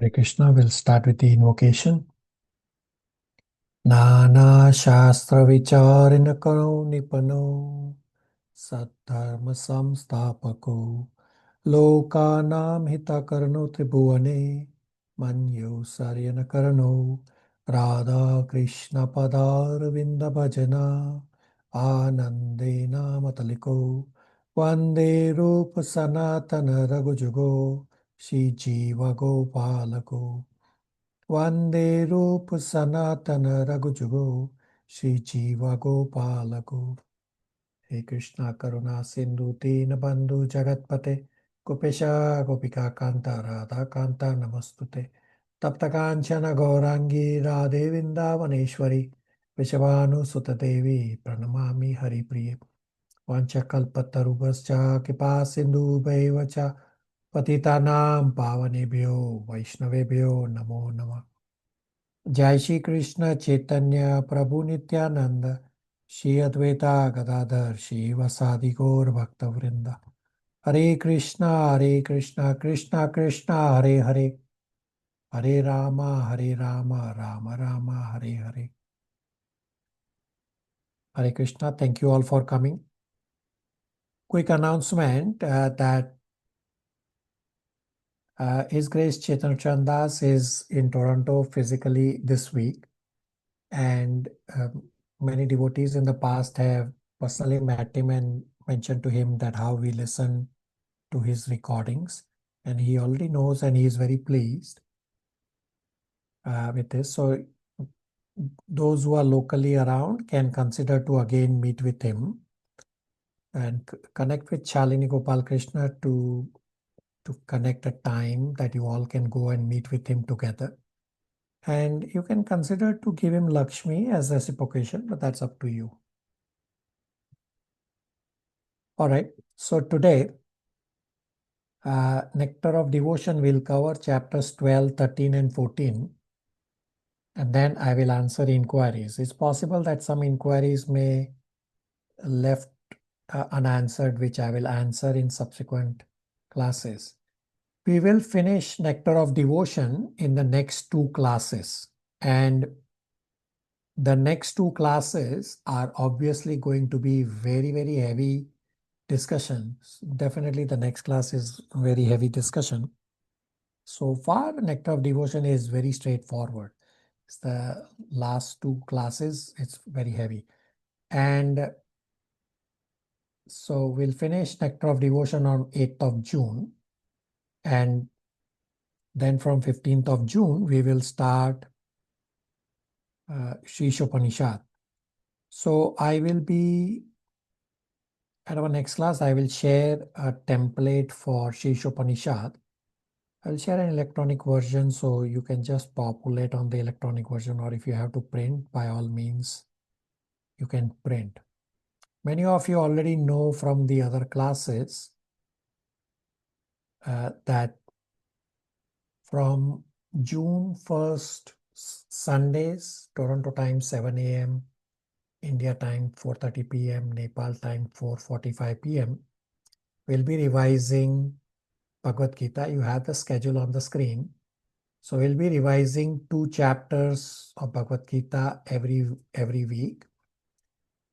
Hare Krishna, we'll start with the invocation. Nana Shastra Vicharina Karo Nipano Saddharma Samstapako Lokanam Hitakarno Tribhuane Manyo Saryana Karno Radha Krishna Padar Vinda Bhajana Anandena Mataliko Vande Rupa Sanatana Raghujugo Shri Jiva Gopalako Vande Rupa Sanatana Raghujugo Shri Jiva Gopalako. Hey Krishna Karuna Sindhu Dina Bandhu Jagatpate Gopesha Gopika Kanta Radha Kanta Namastute Tapta Kanchana Gaurangi Radhe Vindavaneshwari Vishavanu Sutta Devi Pranamami Hari Priye Vanchakalpatarubhascha Kripa Sindhu Bhaivacha Patitanam Pavanebhyo Vaishnavebhyo Namo Namah. Jai Shri Krishna Chaitanya Prabhu Nityananda Shri Advaita Gadadhar Shri Vasadi Gaur Bhakta Vrinda Hare Krishna Krishna Krishna Hare Hare Hare Rama Rama Rama Hare Hare. Hare Krishna, thank you all for coming. Quick announcement that His Grace Chaitanya Chandas is in Toronto physically this week, and many devotees in the past have personally met him and mentioned to him that how we listen to his recordings, and he already knows and he is very pleased with this. So those who are locally around can consider to again meet with him and connect with Shalini Gopal Krishna to connect a time that you all can go and meet with him together. And you can consider to give him Lakshmi as reciprocation, but that's up to you. All right. So today, Nectar of Devotion will cover chapters 12, 13, and 14. And then I will answer inquiries. It's possible that some inquiries may left unanswered, which I will answer in subsequent classes. We will finish Nectar of Devotion in the next two classes. And the next two classes are obviously going to be very, very heavy discussions. Definitely the next class is very heavy discussion. So far, Nectar of Devotion is very straightforward. It's the last two classes, it's very heavy. And so we'll finish Nectar of Devotion on 8th of June. And then from 15th of June, we will start Shishopanishad. So I will be, at our next class, I will share a template for Shishopanishad. I'll share an electronic version, so you can just populate on the electronic version, or if you have to print, by all means, you can print. Many of you already know from the other classes that from June 1st, Sundays, Toronto time 7 a.m., India time 4:30 p.m., Nepal time 4:45 p.m., we'll be revising Bhagavad Gita. You have the schedule on the screen. So we'll be revising 2 chapters of Bhagavad Gita every week.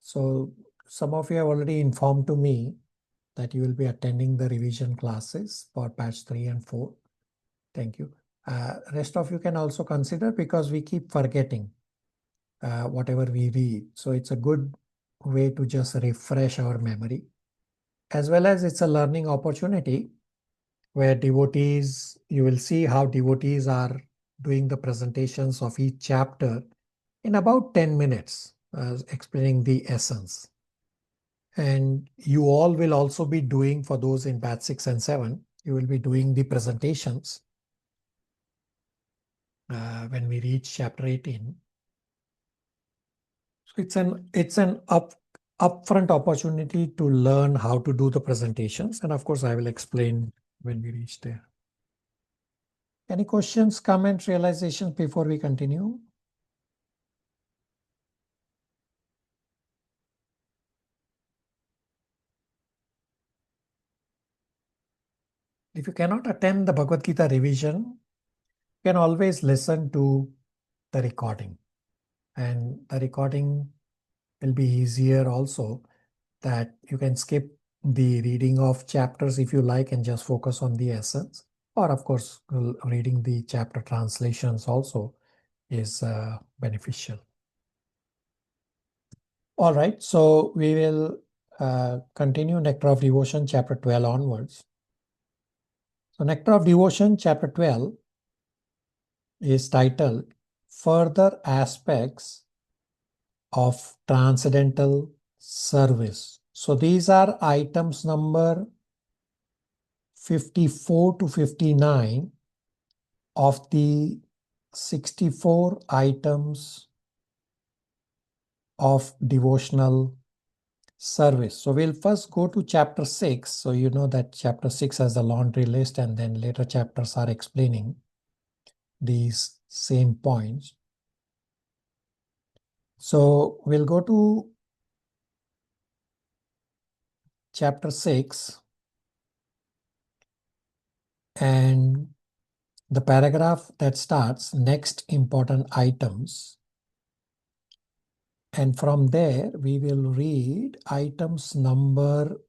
So some of you have already informed to me that you will be attending the revision classes for batch 3 and 4. Thank you. Rest of you can also consider, because we keep forgetting whatever we read. So it's a good way to just refresh our memory, as well as it's a learning opportunity where devotees, you will see how devotees are doing the presentations of each chapter in about 10 minutes, explaining the essence. And you all will also be doing, for those in batch 6 and 7, you will be doing the presentations when we reach chapter 18. So it's an upfront opportunity to learn how to do the presentations. And of course, I will explain when we reach there. Any questions, comments, realizations before we continue? If you cannot attend the Bhagavad Gita revision, You can always listen to the recording, and the recording will be easier also, that you can skip the reading of chapters if you like and just focus on the essence, or of course reading the chapter translations also is beneficial. All right, so we will continue Nectar of Devotion chapter 12 onwards. So Nectar of Devotion chapter 12 is titled Further Aspects of Transcendental Service. So these are items number 54 to 59 of the 64 items of devotional service. So we'll first go to chapter 6. So you know that chapter 6 has the laundry list, and then later chapters are explaining these same points. So we'll go to chapter 6, and the paragraph that starts next important items. And from there, we will read items number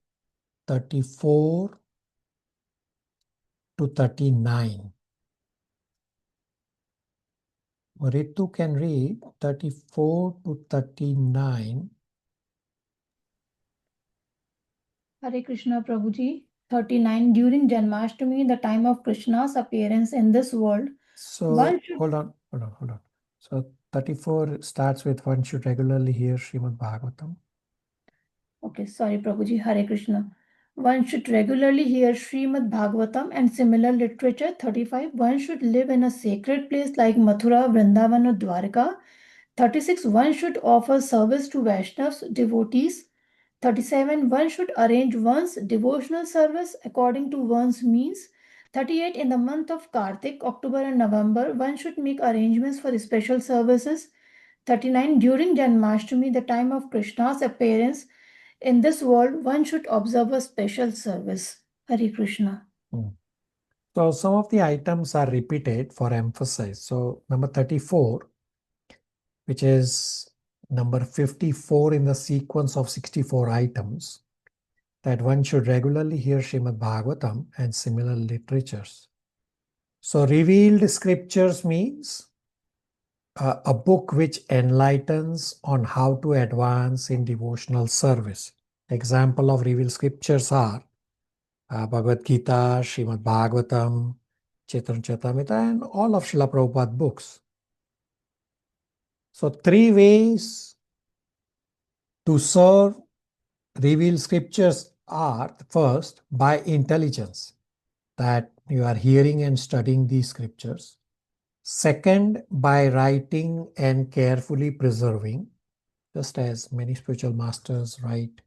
34 to 39. Ritu can read 34 to 39. Hare Krishna Prabhuji. 39. During Janmashtami, the time of Krishna's appearance in this world. So hold on. So 34 starts with one should regularly hear Srimad Bhagavatam. Okay, sorry Prabhuji. Hare Krishna. One should regularly hear Srimad Bhagavatam and similar literature. 35. One should live in a sacred place like Mathura, Vrindavan or Dwarka. 36. One should offer service to Vaishnavas, devotees. 37. One should arrange one's devotional service according to one's means. 38. In the month of Kartik, October and November, one should make arrangements for special services. 39. During Janmashtami, the time of Krishna's appearance in this world, one should observe a special service. Hare Krishna. So some of the items are repeated for emphasis. So number 34, which is number 54 in the sequence of 64 items, that one should regularly hear Srimad Bhagavatam and similar literatures. So revealed scriptures means a book which enlightens on how to advance in devotional service. Example of revealed scriptures are Bhagavad Gita, Srimad Bhagavatam, Chaitanya Charitamrita, and all of Srila Prabhupada books. So 3 ways to serve revealed scriptures are: first, by intelligence, that you are hearing and studying these scriptures. Second, by writing and carefully preserving, just as many spiritual masters write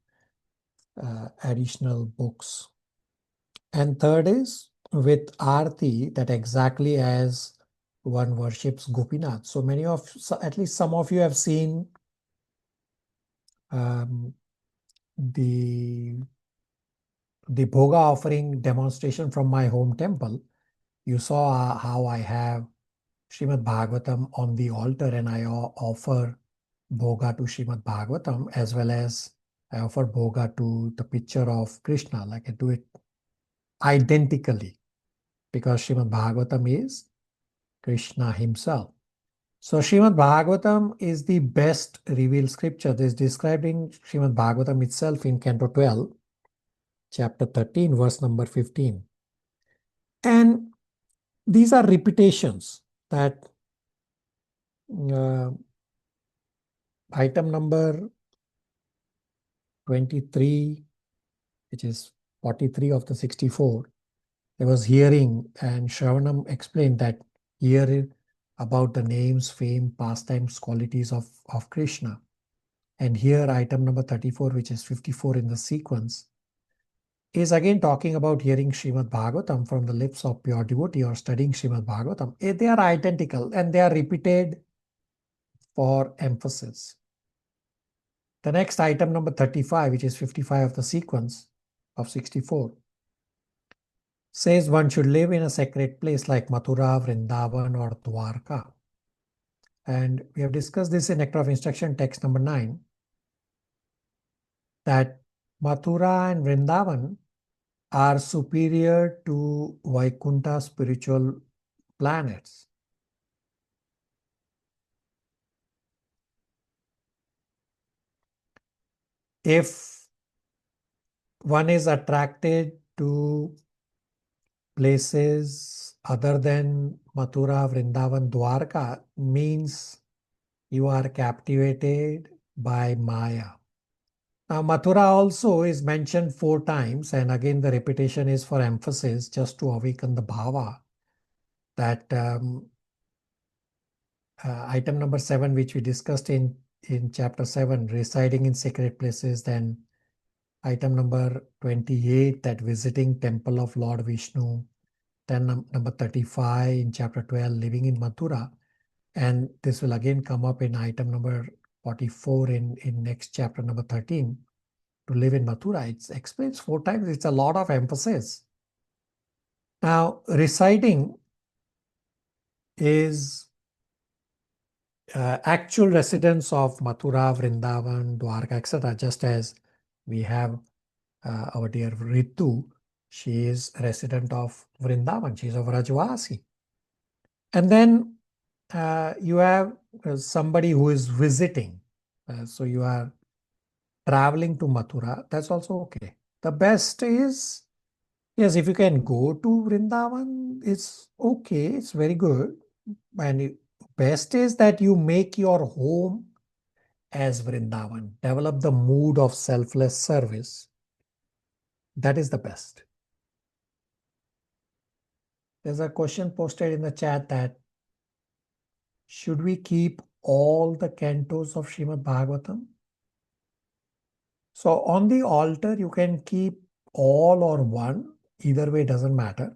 additional books. And third is with arti, that exactly as one worships Gopinath. So at least some of you have seen the Bhoga offering demonstration from my home temple. You saw how I have Srimad Bhagavatam on the altar, and I offer Bhoga to Srimad Bhagavatam, as well as I offer Bhoga to the picture of Krishna. Like I do it identically, because Srimad Bhagavatam is Krishna himself. So Srimad Bhagavatam is the best revealed scripture. This is described in Srimad Bhagavatam itself in Canto 12, chapter 13, verse number 15. And these are repetitions, that item number 23, which is 43 of the 64, there was hearing, and Shravanam explained that here about the names, fame, pastimes, qualities of Krishna. And here item number 34, which is 54 in the sequence, is again talking about hearing Srimad Bhagavatam from the lips of pure devotee or studying Srimad Bhagavatam. They are identical and they are repeated for emphasis. The next item number 35, which is 55 of the sequence of 64, says one should live in a sacred place like Mathura, Vrindavan, or Dwarka. And we have discussed this in Nectar of Instruction, text number 9, that Mathura and Vrindavan are superior to Vaikuntha spiritual planets. If one is attracted to places other than Mathura, Vrindavan, Dwarka, means you are captivated by Maya. Now, Mathura also is mentioned 4 times, and again, the repetition is for emphasis, just to awaken the bhava that item number 7, which we discussed in chapter 7, residing in sacred places, then item number 28, that visiting temple of Lord Vishnu, then number 35 in chapter 12, living in Mathura, and this will again come up in item number 44 in next chapter number 13, to live in Mathura. It explains 4 times. It's a lot of emphasis. Now, residing is actual residence of Mathura, Vrindavan, Dwarka, etc. Just as we have our dear Ritu, she is a resident of Vrindavan. She is of Rajvasi. And then you have somebody who is visiting. So you are traveling to Mathura. That's also okay. The best is, yes, if you can go to Vrindavan, it's okay. It's very good. And best is that you make your home as Vrindavan. Develop the mood of selfless service. That is the best. There's a question posted in the chat that should we keep all the cantos of Srimad Bhagavatam? So on the altar, you can keep all or one. Either way doesn't matter.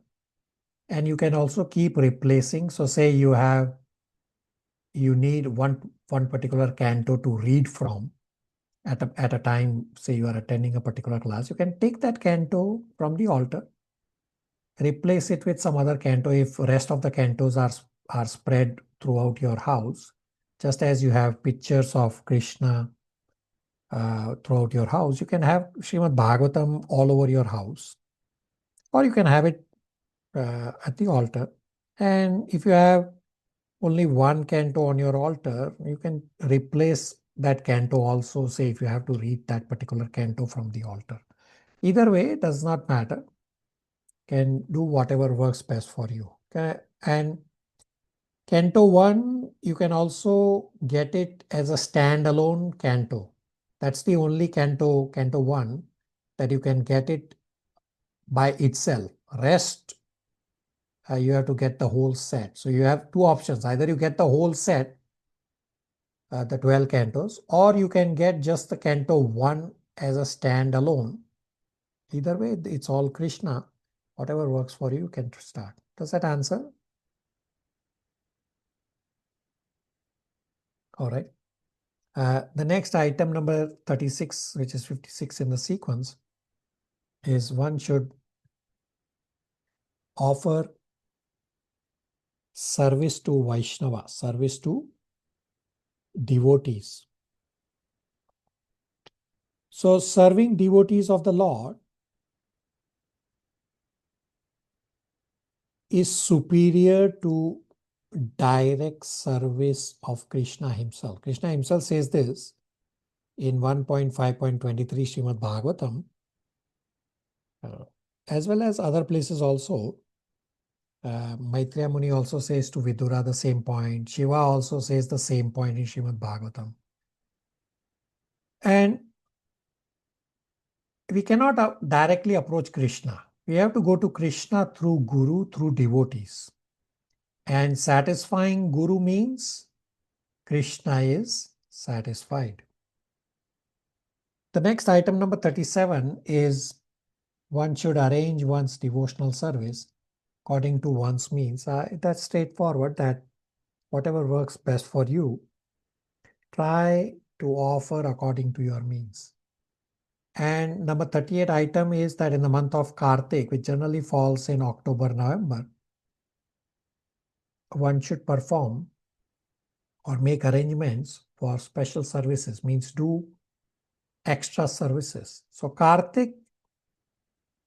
And you can also keep replacing. So say you need one particular canto to read from at a time, say you are attending a particular class, you can take that canto from the altar, replace it with some other canto if rest of the cantos are spread throughout your house. Just as you have pictures of Krishna throughout your house, you can have Srimad Bhagavatam all over your house. Or you can have it at the altar. And if you have only one canto on your altar, you can replace that canto also, say if you have to read that particular canto from the altar. Either way, it does not matter. Can do whatever works best for you. Okay? And canto 1, you can also get it as a standalone canto. That's the only canto 1, that you can get it by itself. Rest, you have to get the whole set. So you have 2 options. Either you get the whole set, the 12 cantos, or you can get just the canto 1 as a standalone. Either way, it's all Krishna. Whatever works for you, you can start. Does that answer? All right. The next item, number 36, which is 56 in the sequence, is one should offer service to Vaishnava, service to devotees. So serving devotees of the Lord is superior to direct service of Krishna himself. Krishna himself says this in 1.5.23 Srimad Bhagavatam, as well as other places also. Maitreya Muni also says to Vidura the same point. Shiva also says the same point in Srimad Bhagavatam. And we cannot directly approach Krishna. We have to go to Krishna through Guru, through devotees. And satisfying Guru means Krishna is satisfied. The next item, number 37, is one should arrange one's devotional service according to one's means. That's straightforward, that whatever works best for you, try to offer according to your means. And number 38 item is that in the month of Kartik, which generally falls in October, November, one should perform or make arrangements for special services, means do extra services. So Kartik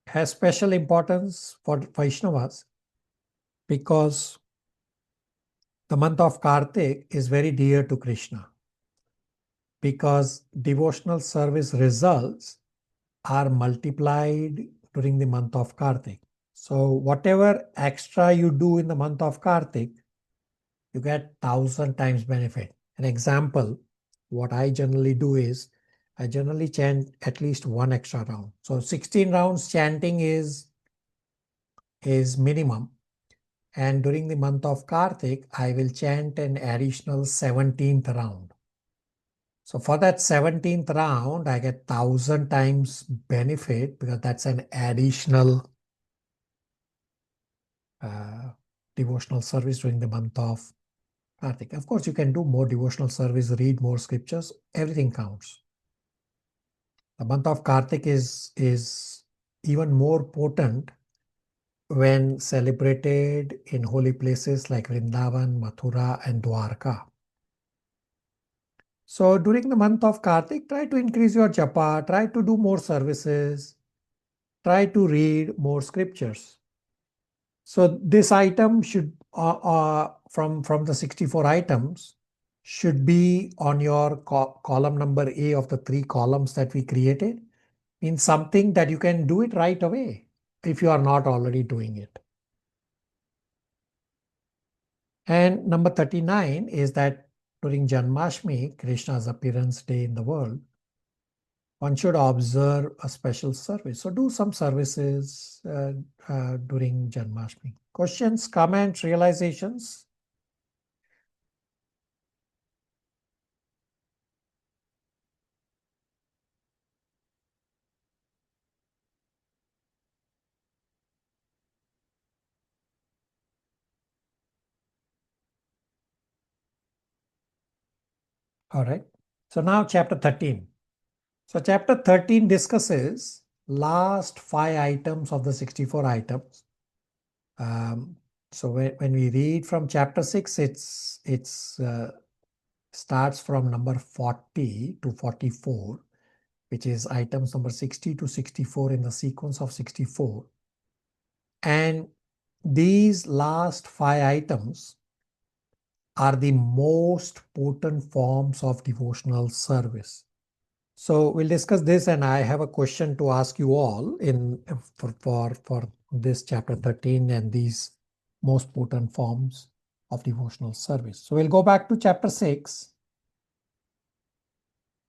has special importance for Vaishnavas because the month of Kartik is very dear to Krishna, because devotional service results are multiplied during the month of Kartik. So whatever extra you do in the month of Kartik, you get 1,000 times benefit. An example, what I generally do is, I generally chant at least one extra round. So 16 rounds chanting is minimum. And during the month of Kartik, I will chant an additional 17th round. So for that 17th round, I get 1,000 times benefit because that's an additional devotional service during the month of Kartik. Of course, you can do more devotional service, read more scriptures, everything counts. The month of Kartik is even more potent when celebrated in holy places like Vrindavan, Mathura, and Dwarka. So during the month of Kartik, try to increase your japa, try to do more services, try to read more scriptures. So this item should, from the 64 items, should be on your column number A of the 3 columns that we created, means something that you can do it right away if you are not already doing it. And number 39 is that during Janmashtami, Krishna's appearance day in the world, one should observe a special service. So do some services during Janmashtami. Questions, comments, realizations? All right. So now chapter 13. So chapter 13 discusses last 5 items of the 64 items. So when we read from chapter 6, it's starts from number 40 to 44, which is items number 60 to 64 in the sequence of 64. And these last 5 items are the most potent forms of devotional service. So we'll discuss this, and I have a question to ask you all for this chapter 13 and these most potent forms of devotional service. So we'll go back to chapter 6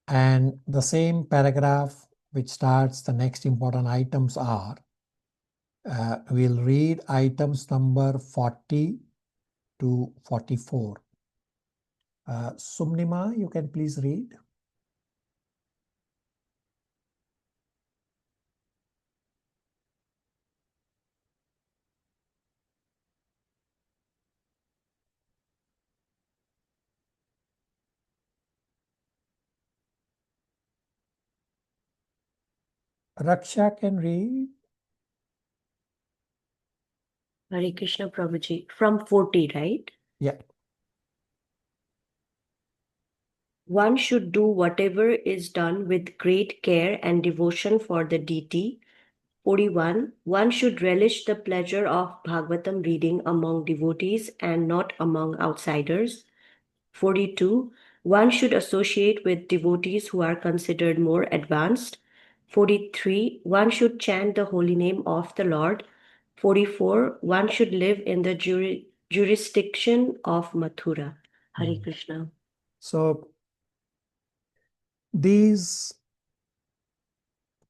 and the same paragraph which starts the next important items are, we'll read items number 40 to 44. Sumnima, you can please read. Raksha can read. Hare Krishna Prabhuji. From 40, right? Yeah. One should do whatever is done with great care and devotion for the deity. 41. One should relish the pleasure of Bhagavatam reading among devotees and not among outsiders. 42. One should associate with devotees who are considered more advanced. 43. One should chant the holy name of the Lord. 44. One should live in the jurisdiction of Mathura. Hare Krishna. So these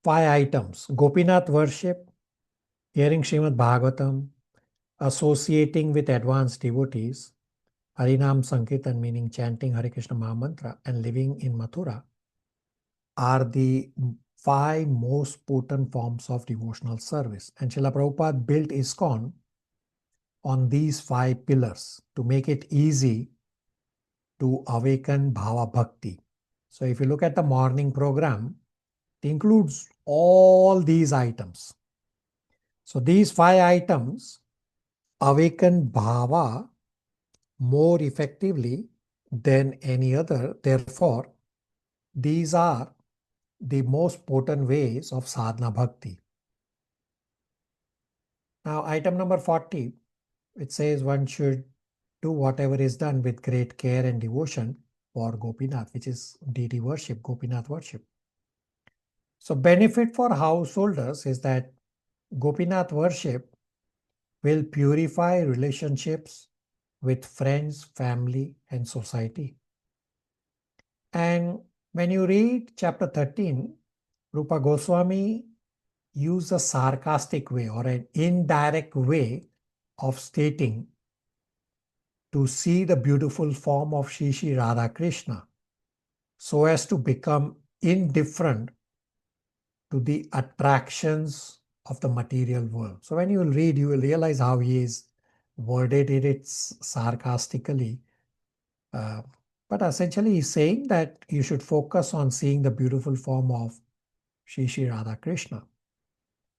5 items, Gopinath worship, hearing Srimad Bhagavatam, associating with advanced devotees, Harinam Sankirtan meaning chanting Hare Krishna Mahamantra, and living in Mathura are the 5 most potent forms of devotional service. And Srila Prabhupada built ISKCON on these 5 pillars to make it easy to awaken Bhava Bhakti. So if you look at the morning program, It includes all these items. So these 5 items awaken bhava more effectively than any other. Therefore, these are the most potent ways of sadhana bhakti. Now, item number 40, it says one should do whatever is done with great care and devotion for Gopinath, which is deity worship, Gopinath worship. So benefit for householders is that Gopinath worship will purify relationships with friends, family, and society. And when you read chapter 13, Rupa Goswami used a sarcastic way or an indirect way of stating to see the beautiful form of Shri Shri Radha Krishna so as to become indifferent to the attractions of the material world. So when you will read, you will realize how he is worded it sarcastically. But essentially he's saying that you should focus on seeing the beautiful form of Shri Shri Radha Krishna.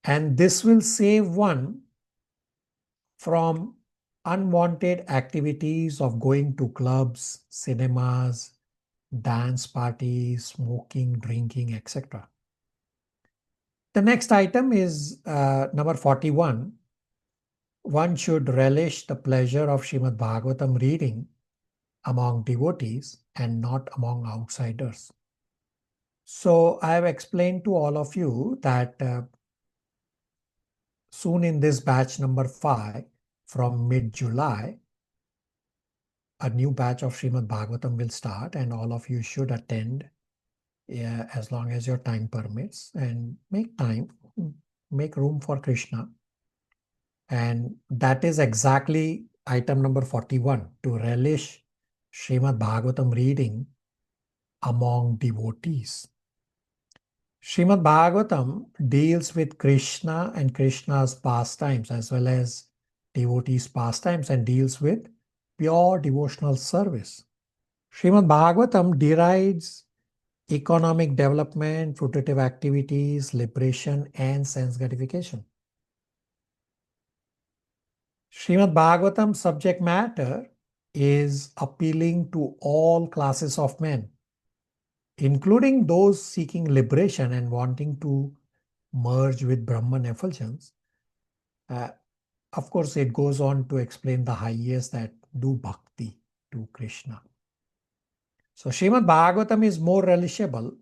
And this will save one from unwanted activities of going to clubs, cinemas, dance parties, smoking, drinking, etc. The next item is number 41. One should relish the pleasure of Srimad Bhagavatam reading among devotees and not among outsiders. So I have explained to all of you that soon in this batch number 5, from mid-July, a new batch of Srimad Bhagavatam will start, and all of you should attend as long as your time permits, and make time, make room for Krishna. And that is exactly item number 41, to relish Srimad Bhagavatam reading among devotees. Srimad Bhagavatam deals with Krishna and Krishna's pastimes as well as devotees' pastimes, and deals with pure devotional service. Srimad Bhagavatam derides economic development, fruitive activities, liberation, and sense gratification. Srimad Bhagavatam subject matter is appealing to all classes of men, including those seeking liberation and wanting to merge with Brahman effulgence. Of course, it goes on to explain the highest that do bhakti to Krishna. So Srimad Bhagavatam is more relishable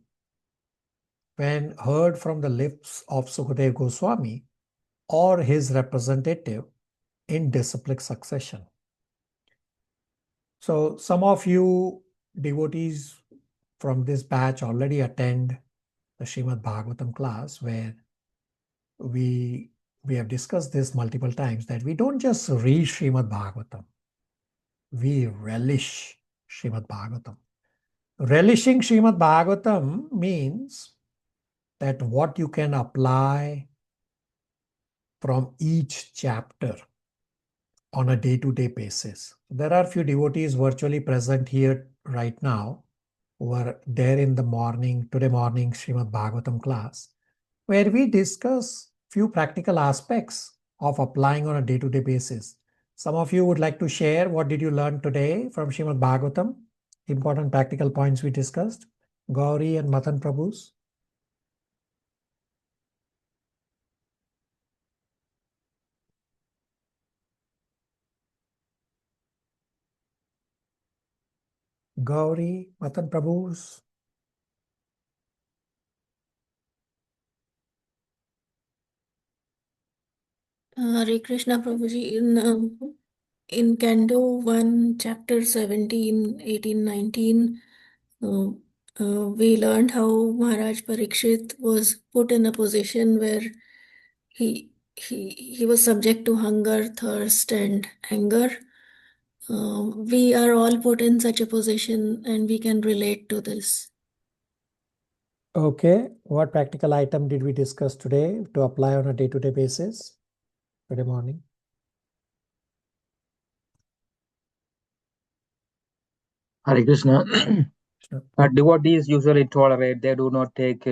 when heard from the lips of Sukadeva Goswami or his representative in disciplic succession. So some of you devotees from this batch already attend the Srimad Bhagavatam class, where we have discussed this multiple times, that we don't just read Srimad Bhagavatam, we relish Srimad Bhagavatam. Relishing Srimad Bhagavatam means that what you can apply from each chapter on a day-to-day basis. There are few devotees virtually present here right now who are there in the morning, today morning Srimad Bhagavatam class, where we discuss few practical aspects of applying on a day-to-day basis. Some of you would like to share what did you learn today from Srimad Bhagavatam, important practical points we discussed. Gauri and Matan Prabhus. Gauri, Matan Prabhus. Hare Krishna Prabhuji, in Canto 1, Chapter 17, 18, 19, we learned how Maharaj Parikshit was put in a position where he was subject to hunger, thirst, and anger. We are all put in such a position, and we can relate to this. Okay, what practical item did we discuss today to apply on a day-to-day basis? Today morning. Hare Krishna. Krishna. Devotees usually tolerate. They do not take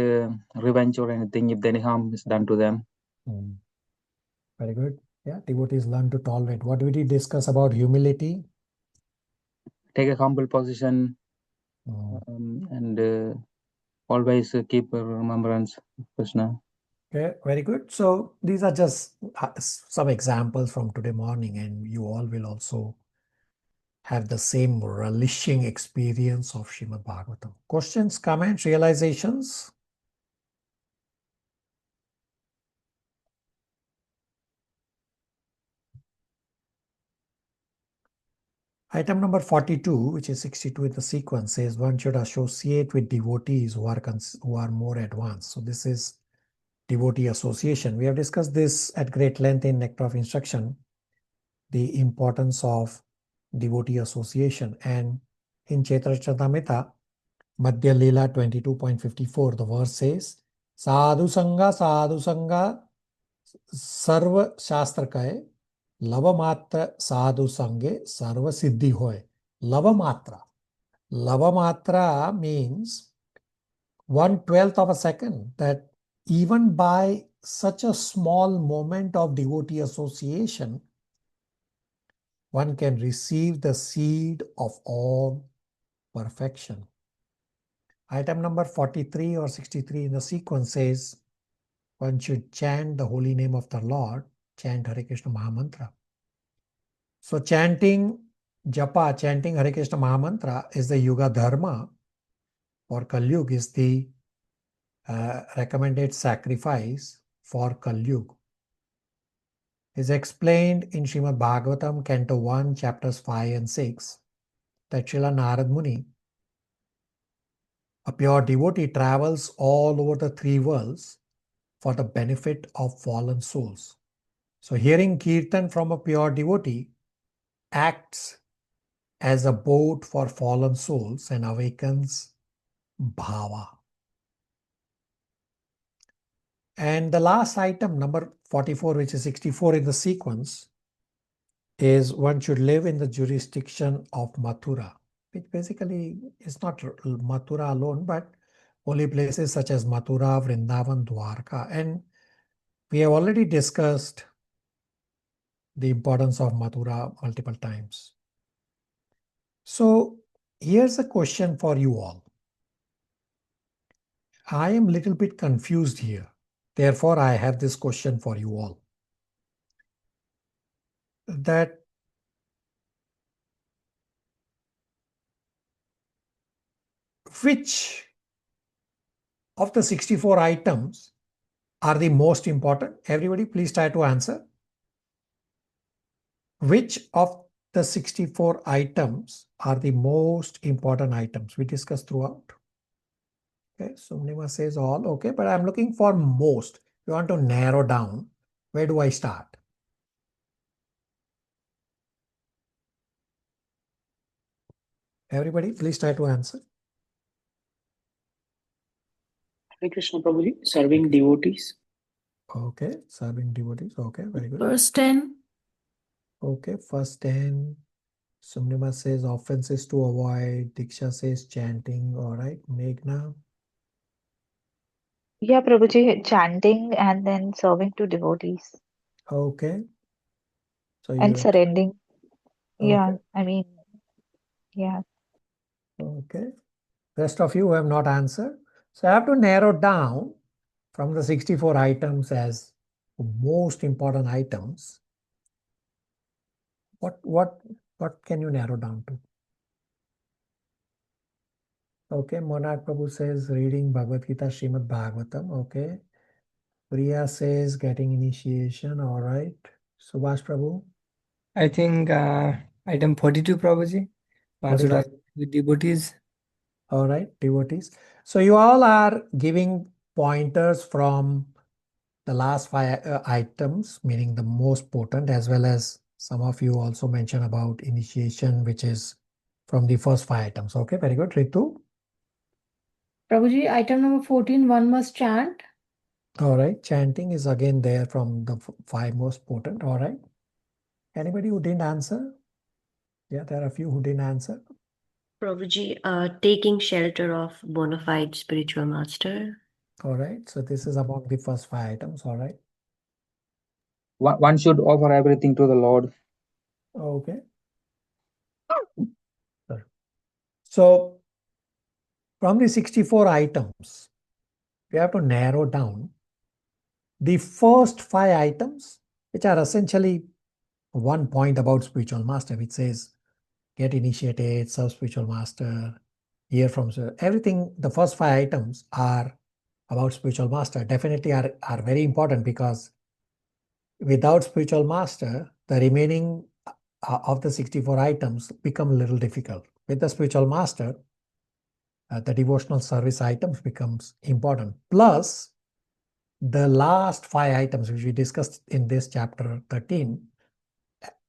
revenge or anything if any harm is done to them. Very good. Yeah, devotees learn to tolerate. What did we discuss about humility? Take a humble position and always keep a remembrance of Krishna. Okay, very good. So these are just some examples from today morning, and you all will also have the same relishing experience of Srimad Bhagavatam. Questions, comments, realizations? Item number 42, which is 62 in the sequence, says one should associate with devotees who are more advanced. So this is devotee association. We have discussed this at great length in Nectar of Instruction, the importance of devotee association. And in Chaitra Charitamrita, Madhya Leela 22.54, the verse says, Sadhu Sangha Sarva Shastra Kaye, Lava Matra Sadhu Sange Sarva Siddhi Hoy. Lava Matra. Lava Matra means 1/12 of a second, that even by such a small moment of devotee association, one can receive the seed of all perfection. Item number 43 or 63 in the sequence says one should chant the holy name of the Lord, chant Hare Krishna Mahamantra. So chanting japa, chanting Hare Krishna Mahamantra is the Yuga Dharma, or Kali Yuga is the recommended sacrifice for Kali Yuga. Is explained in Srimad Bhagavatam, Canto 1, chapters 5 and 6, that Srila Narad Muni, a pure devotee, travels all over the three worlds for the benefit of fallen souls. So hearing kirtan from a pure devotee acts as a boat for fallen souls and awakens bhava. And the last item, number 44, which is 64 in the sequence, is one should live in the jurisdiction of Mathura, which basically is not Mathura alone, but holy places such as Mathura, Vrindavan, Dwarka. And we have already discussed the importance of Mathura multiple times. So here's a question for you all. I am a little bit confused here. Therefore, I have this question for you all. That which of the 64 items are the most important? Everybody, please try to answer. Which of the 64 items are the most important items we discussed throughout? Okay, Sumnima says all. Okay, but I'm looking for most. You want to narrow down. Where do I start? Everybody, please try to answer. Hare Krishna Prabhuji, serving devotees. Okay, serving devotees. Okay, very good. First 10. Okay, first 10. Sumnima says offenses to avoid. Diksha says chanting. All right, Meghna. Yeah, Prabhuji, chanting and then serving to devotees Okay. So and you surrendering. Yeah, okay. I mean, yeah. Okay. Rest of you have not answered. So I have to narrow down from the 64 items as most important items. What can you narrow down to? Okay, Monad Prabhu says reading Bhagavad Gita, Srimad Bhagavatam. Okay. Priya says getting initiation. All right. Subhash Prabhu. I think item 42, Prabhuji. One should 45. associate with devotees. All right, devotees. So you all are giving pointers from the last 5 items, meaning the most potent, as well as some of you also mentioned about initiation, which is from the first 5 items. Okay, very good. Ritu? Prabhuji, item number 14, one must chant. All right, chanting is again there from the 5 most potent. All right. Anybody who didn't answer? Yeah, there are a few who didn't answer. Prabhuji, taking shelter of bona fide spiritual master. All right. So this is among the first 5 items. All right. One should offer everything to the Lord. Okay. Sorry. So from the 64 items, we have to narrow down the first 5 items, which are essentially one point about spiritual master, which says get initiated, serve spiritual master, hear from everything. The first 5 items are about spiritual master, definitely are very important, because without spiritual master, the remaining of the 64 items become a little difficult. With the spiritual master, the devotional service items becomes important. Plus, the last 5 items which we discussed in this chapter 13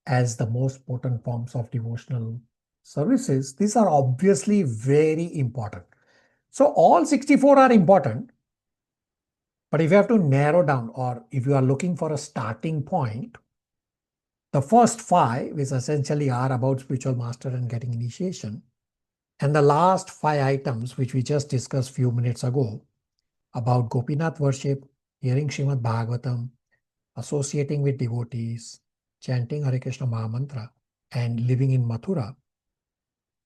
as the most potent forms of devotional services, these are obviously very important. So all 64 are important, but if you have to narrow down, or if you are looking for a starting point, the first 5, which essentially are about spiritual master and getting initiation, and the last 5 items which we just discussed few minutes ago about Gopinath worship, hearing Srimad Bhagavatam, associating with devotees, chanting Hare Krishna Mahamantra, and living in Mathura,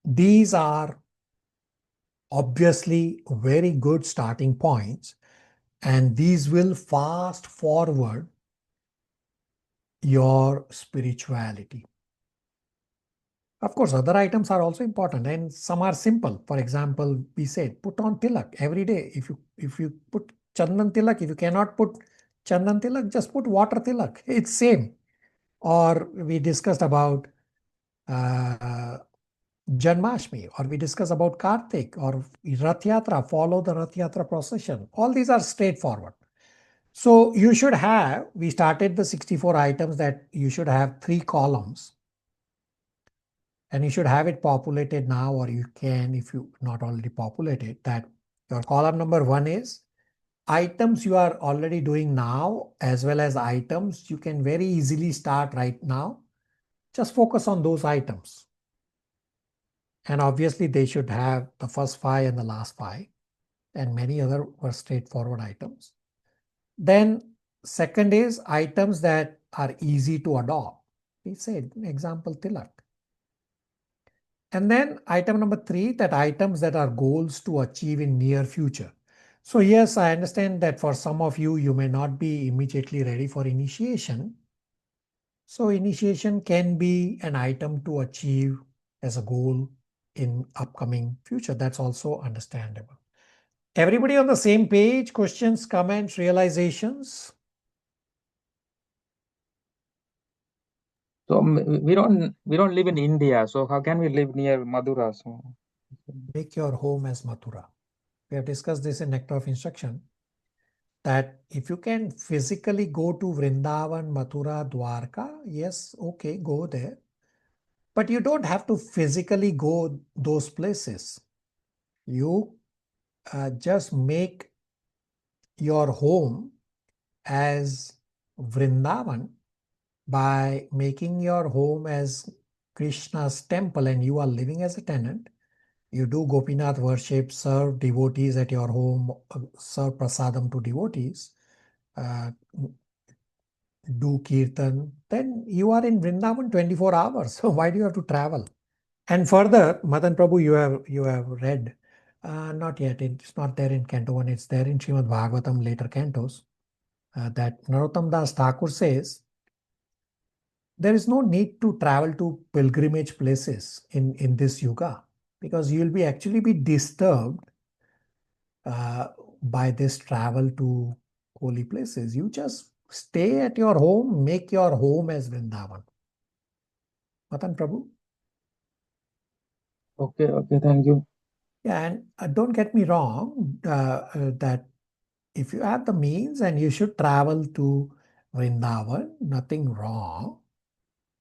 these are obviously very good starting points, and these will fast forward your spirituality. Of course, other items are also important, and some are simple. For example, we said put on tilak every day. If you put chandan tilak, if you cannot put chandan tilak, just put water tilak. It's same. Or we discussed about Janmashtami, or we discussed about Kartik, or Rath Yatra, follow the Rath Yatra procession. All these are straightforward. So you should have, we started the 64 items, that you should have 3 columns. And you should have it populated now, or you can, if you not already populated, that your column number 1 is items you are already doing now, as well as items you can very easily start right now. Just focus on those items. And obviously they should have the first 5 and the last 5, and many other were straightforward items. Then second is items that are easy to adopt. We said, example, tilak. And then item number 3, that items that are goals to achieve in near future. So yes, I understand that for some of you, you may not be immediately ready for initiation. So initiation can be an item to achieve as a goal in upcoming future. That's also understandable. Everybody on the same page? Questions, comments, realizations? So we don't live in India. So how can we live near Madura? So Make your home as Mathura. We have discussed this in Nectar of Instruction, that if you can physically go to Vrindavan, Mathura, Dwarka, yes, okay, go there. But you don't have to physically go those places. You just make your home as Vrindavan by making your home as Krishna's temple, and you are living as a tenant. You do Gopinath worship, serve devotees at your home, serve prasadam to devotees, do kirtan, then you are in Vrindavan 24 hours. So why do you have to travel? And further, Madan Prabhu, you have read, not yet, it's not there in Canto 1, it's there in Srimad Bhagavatam, later cantos, that Narottam Das Thakur says, there is no need to travel to pilgrimage places in this yuga, because you will be actually be disturbed by this travel to holy places. You just stay at your home, make your home as Vrindavan. Matan Prabhu? okay, thank you. Yeah, and don't get me wrong, that if you have the means and you should travel to Vrindavan, nothing wrong.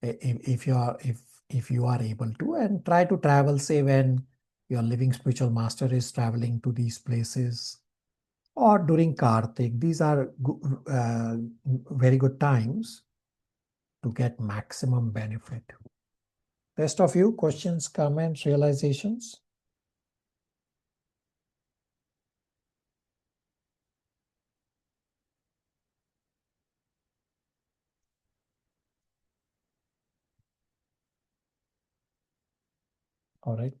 If you are able to, and try to travel, say when your living spiritual master is traveling to these places, or during Kartik. These are very good times to get maximum benefit. Rest of you, questions, comments, realizations? All right.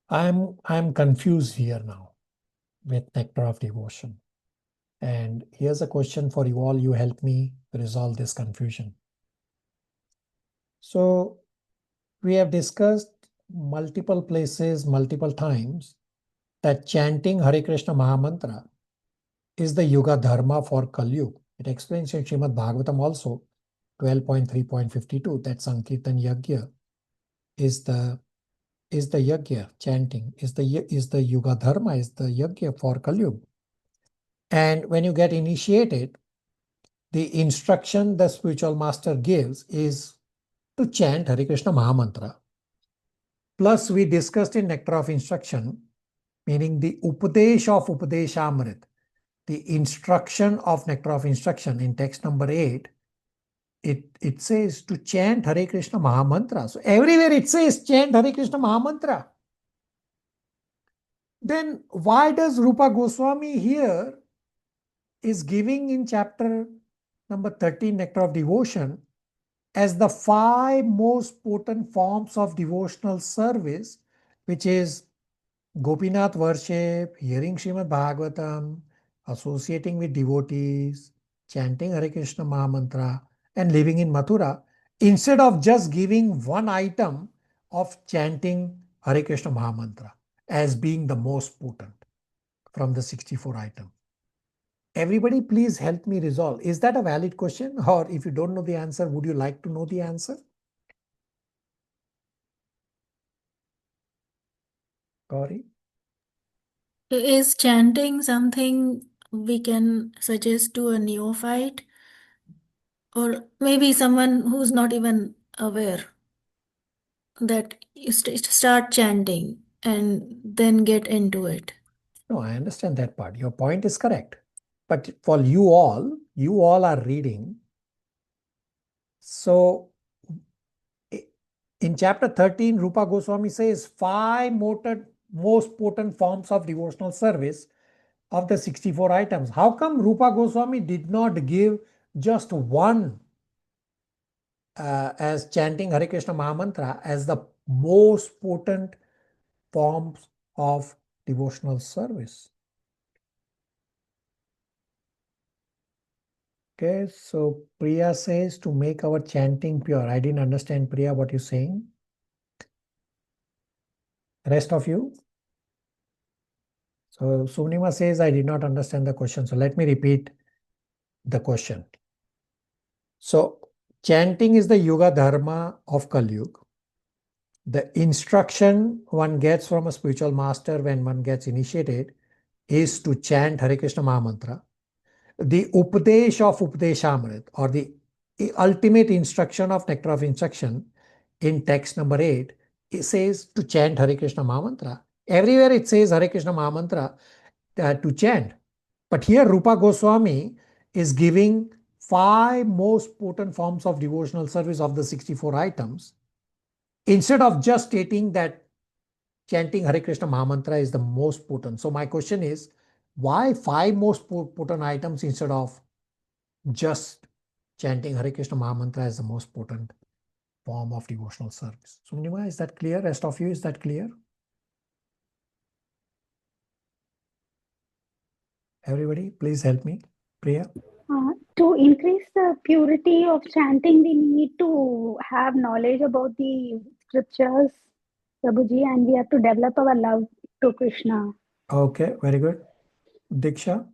I'm confused here now with Nectar of Devotion. And here's a question for you all. You help me resolve this confusion. So we have discussed multiple places, multiple times, that chanting Hare Krishna Mahamantra is the Yuga Dharma for Kali Yuga. It explains in Srimad Bhagavatam also, 12.3.52, that Sankirtan Yajna is the Yajna, chanting is the Yuga Dharma, is the Yajna for Kali Yuga. And when you get initiated, the instruction the spiritual master gives is to chant Hare Krishna Mahamantra. Plus, we discussed in Nectar of Instruction, meaning the Upadesh of Upadeshamrit, the instruction of Nectar of Instruction in text number 8, it says to chant Hare Krishna Mahamantra. So everywhere it says chant Hare Krishna Mahamantra. Then why does Rupa Goswami here is giving in chapter number 13, Nectar of Devotion, as the 5 most potent forms of devotional service, which is Gopinath worship, hearing Srimad Bhagavatam, associating with devotees, chanting Hare Krishna Mahamantra, and living in Mathura, instead of just giving one item of chanting Hare Krishna Mahamantra as being the most potent from the 64 items. Everybody, please help me resolve. Is that a valid question? Or if you don't know the answer, would you like to know the answer? Gauri? Is chanting something we can suggest to a neophyte? Or maybe someone who's not even aware that you start chanting and then get into it. No, I understand that part. Your point is correct. But for you all are reading. So in chapter 13, Rupa Goswami says 5 most potent forms of devotional service of the 64 items. How come Rupa Goswami did not give just one as chanting Hare Krishna Mahamantra as the most potent forms of devotional service? Okay, so Priya says to make our chanting pure. I didn't understand, Priya, what you're saying. Rest of you? So Sunima says, I did not understand the question. So let me repeat the question. So chanting is the Yuga Dharma of Kali Yuga. The instruction one gets from a spiritual master when one gets initiated is to chant Hare Krishna Mahamantra. The Upadesh of Upadeshamrit, or the ultimate instruction of Nectar of Instruction in text number 8, it says to chant Hare Krishna Mahamantra. Everywhere it says Hare Krishna Mahamantra to chant. But here Rupa Goswami is giving 5 most potent forms of devotional service of the 64 items. Instead of just stating that chanting Hare Krishna Mahamantra is the most potent. So my question is, why 5 most potent items instead of just chanting Hare Krishna Mahamantra as the most potent form of devotional service? Sunima, is that clear? Rest of you, is that clear? Everybody, please help me. Priya? To increase the purity of chanting, we need to have knowledge about the scriptures, Prabhuji, and we have to develop our love to Krishna. Okay, very good. Diksha?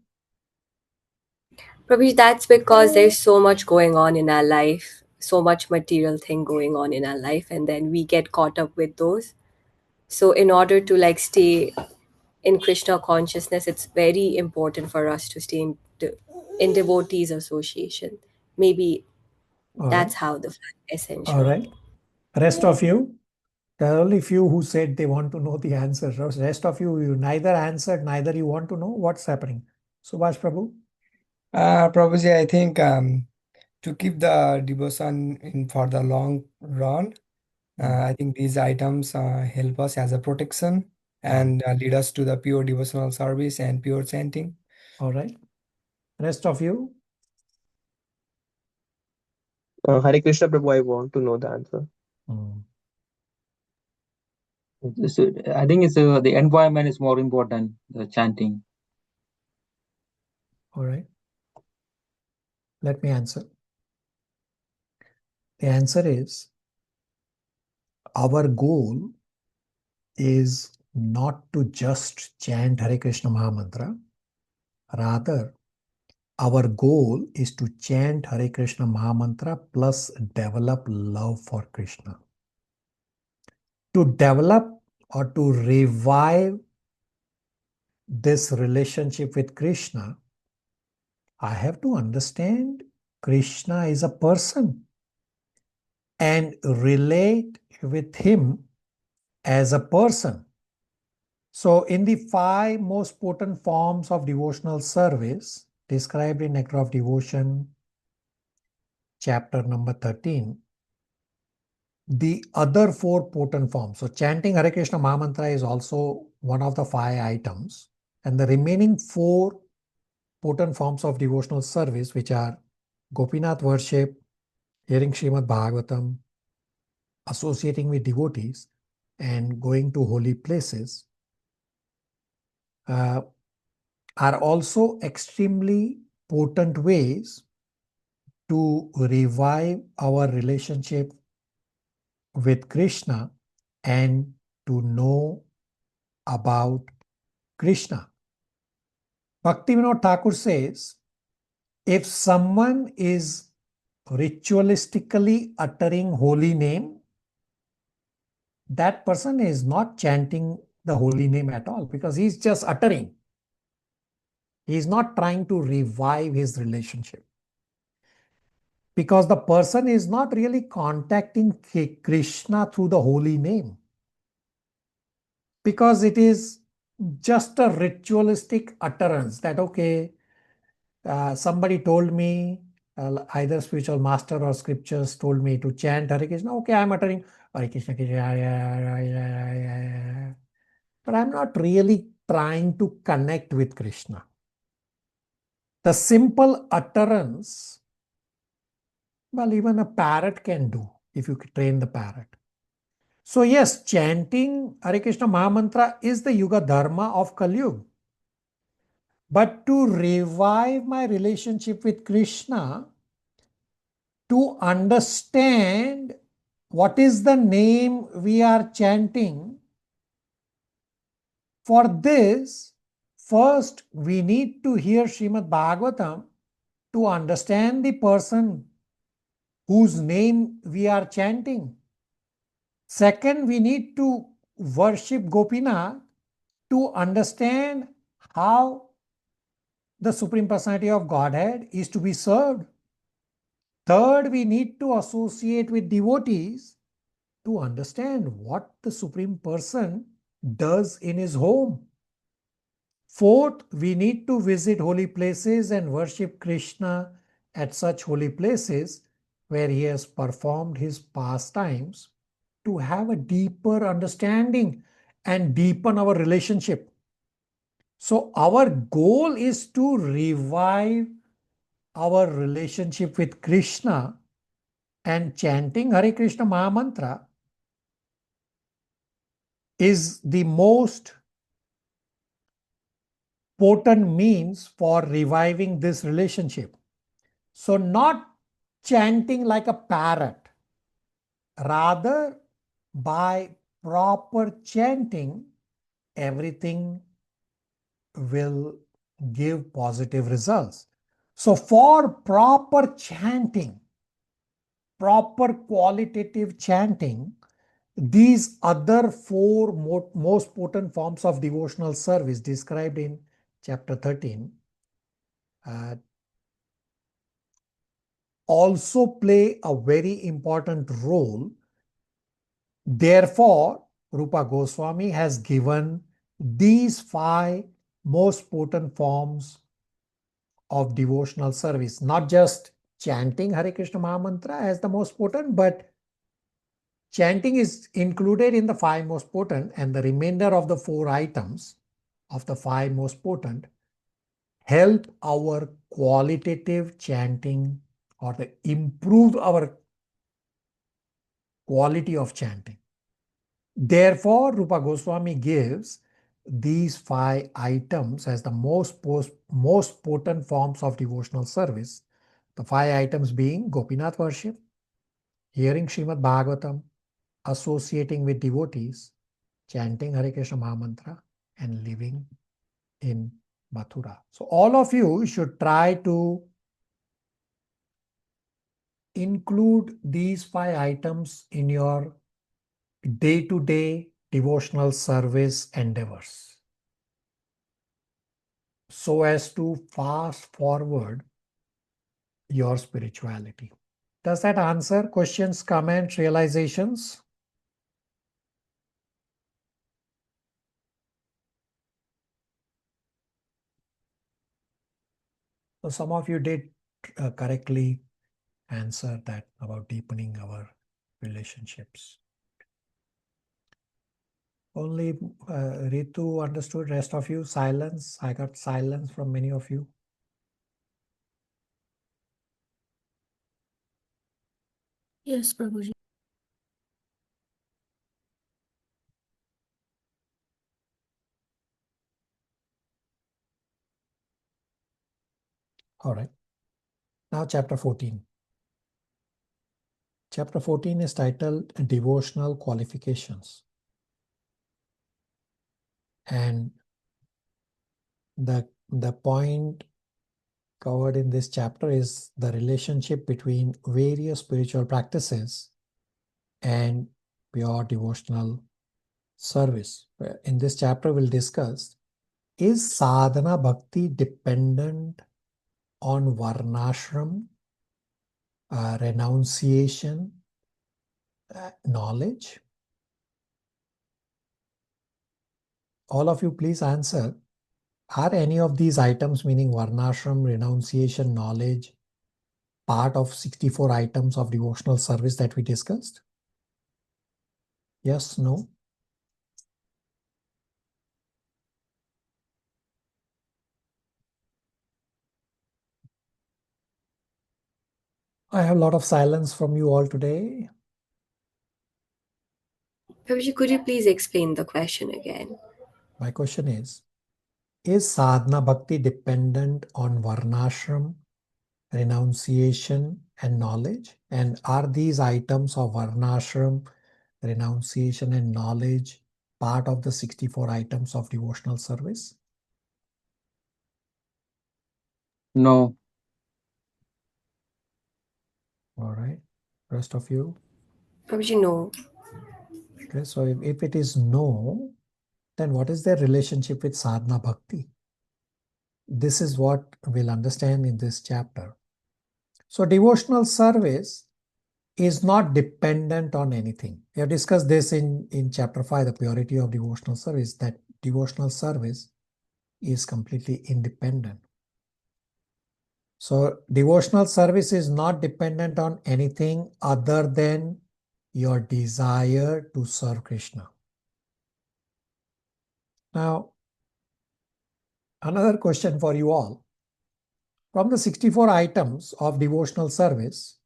Probably that's because there's so much going on in our life, so much material thing going on in our life, and then we get caught up with those. So in order to like stay in Krishna consciousness, it's very important for us to stay in devotees association. Maybe All that's right. how the essential. All right. Rest of you? There are only few who said they want to know the answer. Rest of you, you neither answered, neither you want to know what's happening. Subhash Prabhu? Prabhuji, I think to keep the devotion in for the long run, I think these items help us as a protection and lead us to the pure devotional service and pure chanting. All right. Rest of you? Hare Krishna Prabhu, I want to know the answer. I think it's the environment is more important, the chanting. All right. Let me answer. The answer is, our goal is not to just chant Hare Krishna Mahamantra. Rather, our goal is to chant Hare Krishna Mahamantra plus develop love for Krishna. To develop or to revive this relationship with Krishna, I have to understand Krishna is a person and relate with him as a person. So in the 5 most potent forms of devotional service described in Nectar of Devotion, chapter number 13, the other 4 potent forms. So chanting Hare Krishna Mahamantra is also one of the 5 items. And the remaining 4 potent forms of devotional service, which are Gopinath worship, hearing Srimad Bhagavatam, associating with devotees, and going to holy places, are also extremely potent ways to revive our relationship with Krishna and to know about Krishna. Bhaktivinoda Thakur says, if someone is ritualistically uttering holy name, that person is not chanting the holy name at all, because he's just uttering. He's not trying to revive his relationship, because the person is not really contacting Krishna through the holy name, because it is just a ritualistic utterance that, okay, somebody told me, either spiritual master or scriptures told me to chant Hare Krishna. Okay, I'm uttering Hare Krishna, but I'm not really trying to connect with Krishna. The simple utterance, well, even a parrot can do if you train the parrot. So yes, chanting Hare Krishna Mahamantra is the Yuga Dharma of Kali Yuga. But to revive my relationship with Krishna, to understand what is the name we are chanting, for this, first we need to hear Srimad Bhagavatam to understand the person whose name we are chanting. Second, we need to worship Gopinath to understand how the Supreme Personality of Godhead is to be served. Third, we need to associate with devotees to understand what the Supreme Person does in his home. Fourth, we need to visit holy places and worship Krishna at such holy places where he has performed his pastimes, to have a deeper understanding and deepen our relationship. So our goal is to revive our relationship with Krishna, and chanting Hare Krishna Mahamantra is the most potent means for reviving this relationship. So not chanting like a parrot, rather by proper chanting, everything will give positive results. So for proper chanting, proper qualitative chanting, these other 4 most potent forms of devotional service described in chapter 13 also play a very important role. Therefore, Rupa Goswami has given these 5 most potent forms of devotional service, not just chanting Hare Krishna Mahamantra as the most potent, but Chanting is included in the 5 most potent, and the remainder of the 4 items of the 5 most potent help our qualitative chanting or improve our quality of chanting. Therefore, Rupa Goswami gives these 5 items as the most potent forms of devotional service. The 5 items being Gopinath worship, hearing Srimad Bhagavatam, associating with devotees, chanting Hare Krishna Mahamantra, and living in Mathura. So all of you should try to include these 5 items in your day-to-day devotional service endeavors so as to fast forward your spirituality. Does that answer questions, comments, realizations? So some of you did correctly answer that about deepening our relationships. Only Ritu understood, rest of you, silence. I got silence from many of you. Yes, Prabhuji. All right. Now chapter 14. Chapter 14 is titled Devotional Qualifications. And the point covered in this chapter is the relationship between various spiritual practices and pure devotional service. In this chapter, we'll discuss, is sadhana bhakti dependent on varnashram, renunciation, knowledge? All of you please answer. Are any of these items, meaning varnashram, renunciation, knowledge, part of 64 items of devotional service that we discussed? Yes, no? I have a lot of silence from you all today. Prabhuji, could you please explain the question again? My question is sadhana bhakti dependent on varnashram, renunciation, and knowledge? And are these items of varnashram, renunciation, and knowledge part of the 64 items of devotional service? No. All right. Rest of you? Prabhuji, no. Okay, so if it is no, then what is their relationship with sadhana bhakti? This is what we'll understand in this chapter. So devotional service is not dependent on anything. We have discussed this in chapter 5, the purity of devotional service, that devotional service is completely independent. So devotional service is not dependent on anything other than your desire to serve Krishna. Now, another question for you all. From the 64 items of devotional service,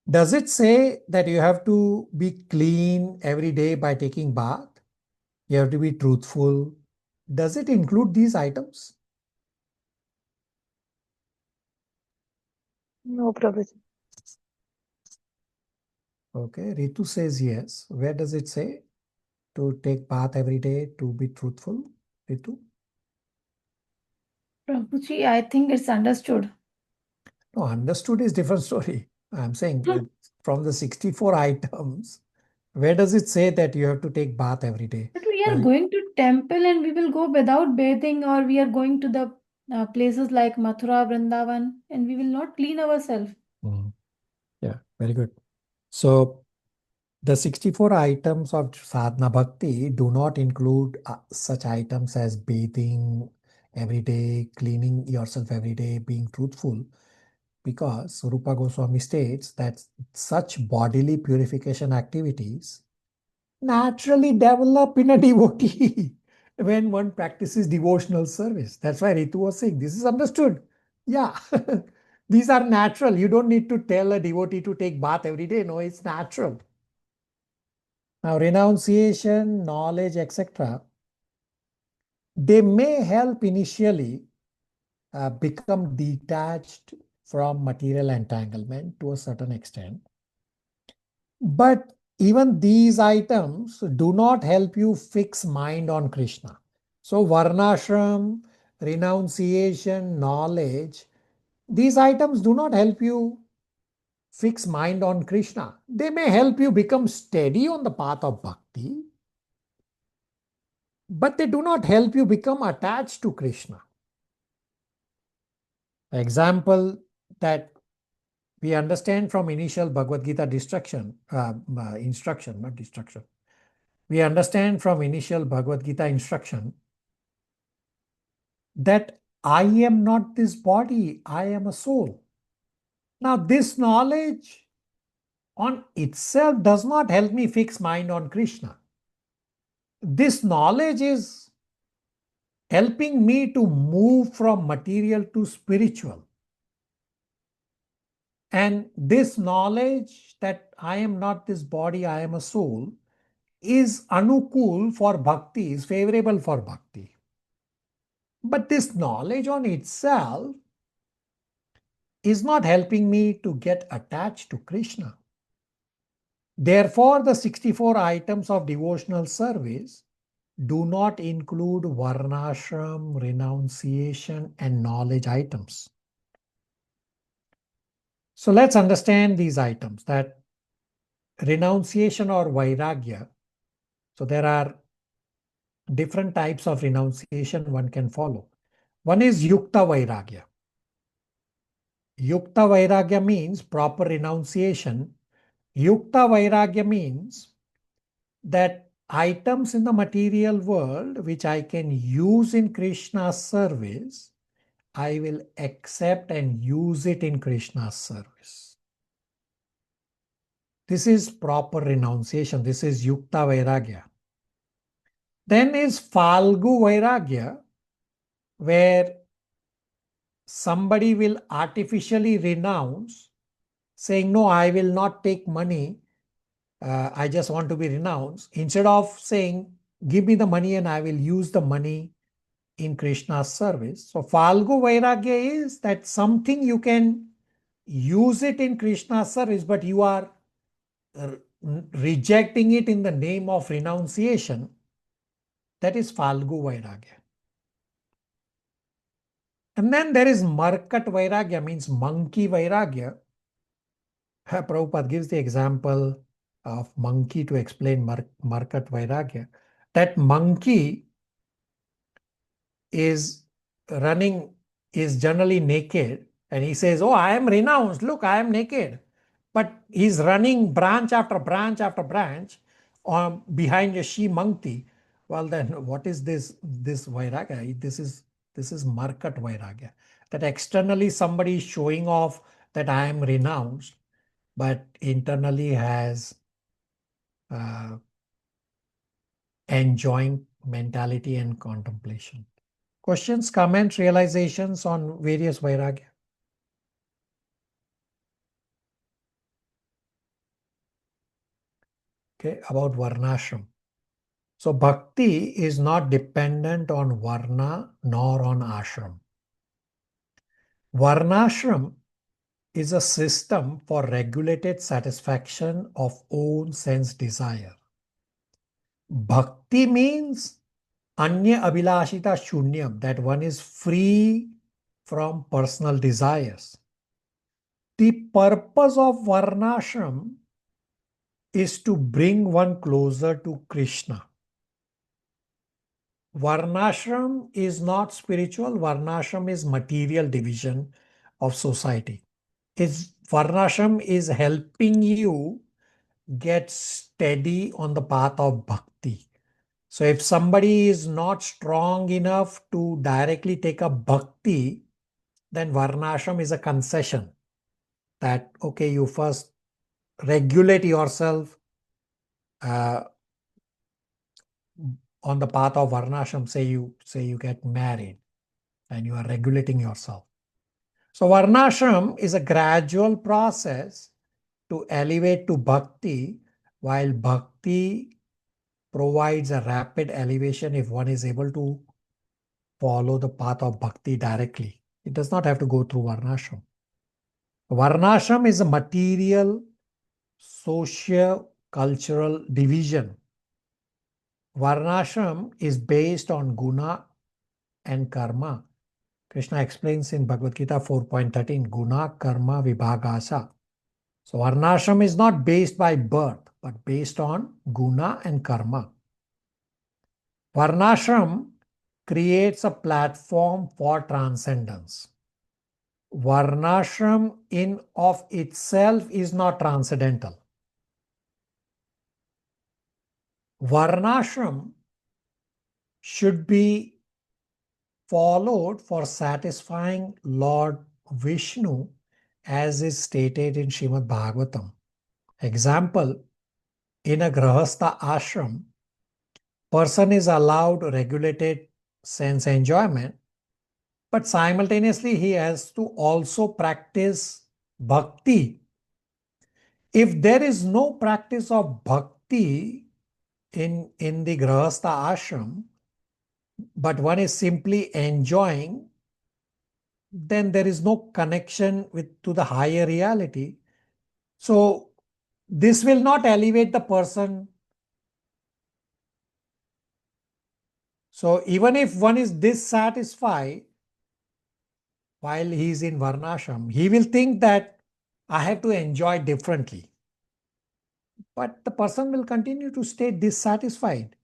does it say that you have to be clean every day by taking bath? You have to be truthful. Does it include these items? No, Prabhuji. Okay, Ritu says yes. Where does it say to take bath every day, to be truthful? Ritu? Prabhuji, I think it's understood. No, understood is different story. I'm saying from the 64 items, where does it say that you have to take bath every day? But we are going to temple and we will go without bathing, or we are going to the places like Mathura, Vrindavan, and we will not clean ourselves. Yeah, very good. So the 64 items of sadhana bhakti do not include such items as bathing every day, cleaning yourself every day, being truthful. because Rupa Goswami states that such bodily purification activities naturally develop in a devotee when one practices devotional service. That's why Ritu was saying, this is understood. Yeah, these are natural. You don't need to tell a devotee to take bath every day. No, it's natural. Now, renunciation, knowledge, etc., they may help initially become detached from material entanglement to a certain extent. But even these items do not help you fix mind on Krishna. So varnashram, renunciation, knowledge, these items do not help you fix mind on Krishna. They may help you become steady on the path of bhakti, but they do not help you become attached to Krishna. Example that we understand from initial Bhagavad Gita instruction, not destruction. We understand from initial Bhagavad Gita instruction that I am not this body, I am a soul. Now, this knowledge on itself does not help me fix mind on Krishna. This knowledge is helping me to move from material to spiritual. And this knowledge that I am not this body, I am a soul, is anukul for bhakti, is favorable for bhakti. But this knowledge on itself is not helping me to get attached to Krishna. Therefore, the 64 items of devotional service do not include varnashram, renunciation, and knowledge items. So let's understand these items, that renunciation or vairagya. So there are different types of renunciation one can follow. One is yukta vairagya. Yukta vairagya means proper renunciation. Yukta vairagya means that items in the material world which I can use in Krishna's service, I will accept and use it in Krishna's service. This is proper renunciation. This is yukta vairagya. Then is falgu vairagya, where somebody will artificially renounce, saying, no, I will not take money. I just want to be renounced. Instead of saying, give me the money and I will use the money in Krishna's service. So Falgu Vairagya is that something you can use it in Krishna's service, but you are rejecting it in the name of renunciation. That is Falgu Vairagya. And then there is Markat Vairagya, means monkey Vairagya. Prabhupada gives the example of monkey to explain Markat Vairagya. That monkey is running, is generally naked, and he says, oh, I am renounced, look, I am naked. But he's running branch after branch after branch behind a she monkey. Well, then what is this Vairagya? This is Markat Vairagya. That externally somebody is showing off that I am renounced, but internally has enjoying mentality and contemplation. Questions, comments, realizations on various vairagya? Okay, about varnashram. So bhakti is not dependent on varna nor on ashram. Varnashram is a system for regulated satisfaction of own sense desire. Bhakti means anya abhilashita shunyam, that one is free from personal desires. The purpose of varnashram is to bring one closer to Krishna. Varnashram is not spiritual. Varnashram is material division of society. Varnashram is helping you get steady on the path of bhakti. So if somebody is not strong enough to directly take up bhakti, then varnashram is a concession. that, okay, you first regulate yourself on the path of varnashram. Say you get married and you are regulating yourself. So varnashram is a gradual process to elevate to bhakti, while bhakti provides a rapid elevation if one is able to follow the path of bhakti directly. It does not have to go through varnashram. Varnashram is a material, socio-cultural division. Varnashram is based on guna and karma. Krishna explains in Bhagavad Gita 4.13, guna karma vibhagasa. So varnashram is not based by birth, but based on guna and karma. Varnashram creates a platform for transcendence. Varnashram in of itself is not transcendental. Varnashram should be followed for satisfying Lord Vishnu, as is stated in Srimad Bhagavatam. Example, in a Grahastha ashram, person is allowed regulated sense enjoyment, but simultaneously he has to also practice bhakti. If there is no practice of bhakti in the Grahastha ashram, but one is simply enjoying, then there is no connection to the higher reality. So this will not elevate the person. So even if one is dissatisfied while he is in varnashram, he will think that I have to enjoy differently. But the person will continue to stay dissatisfied.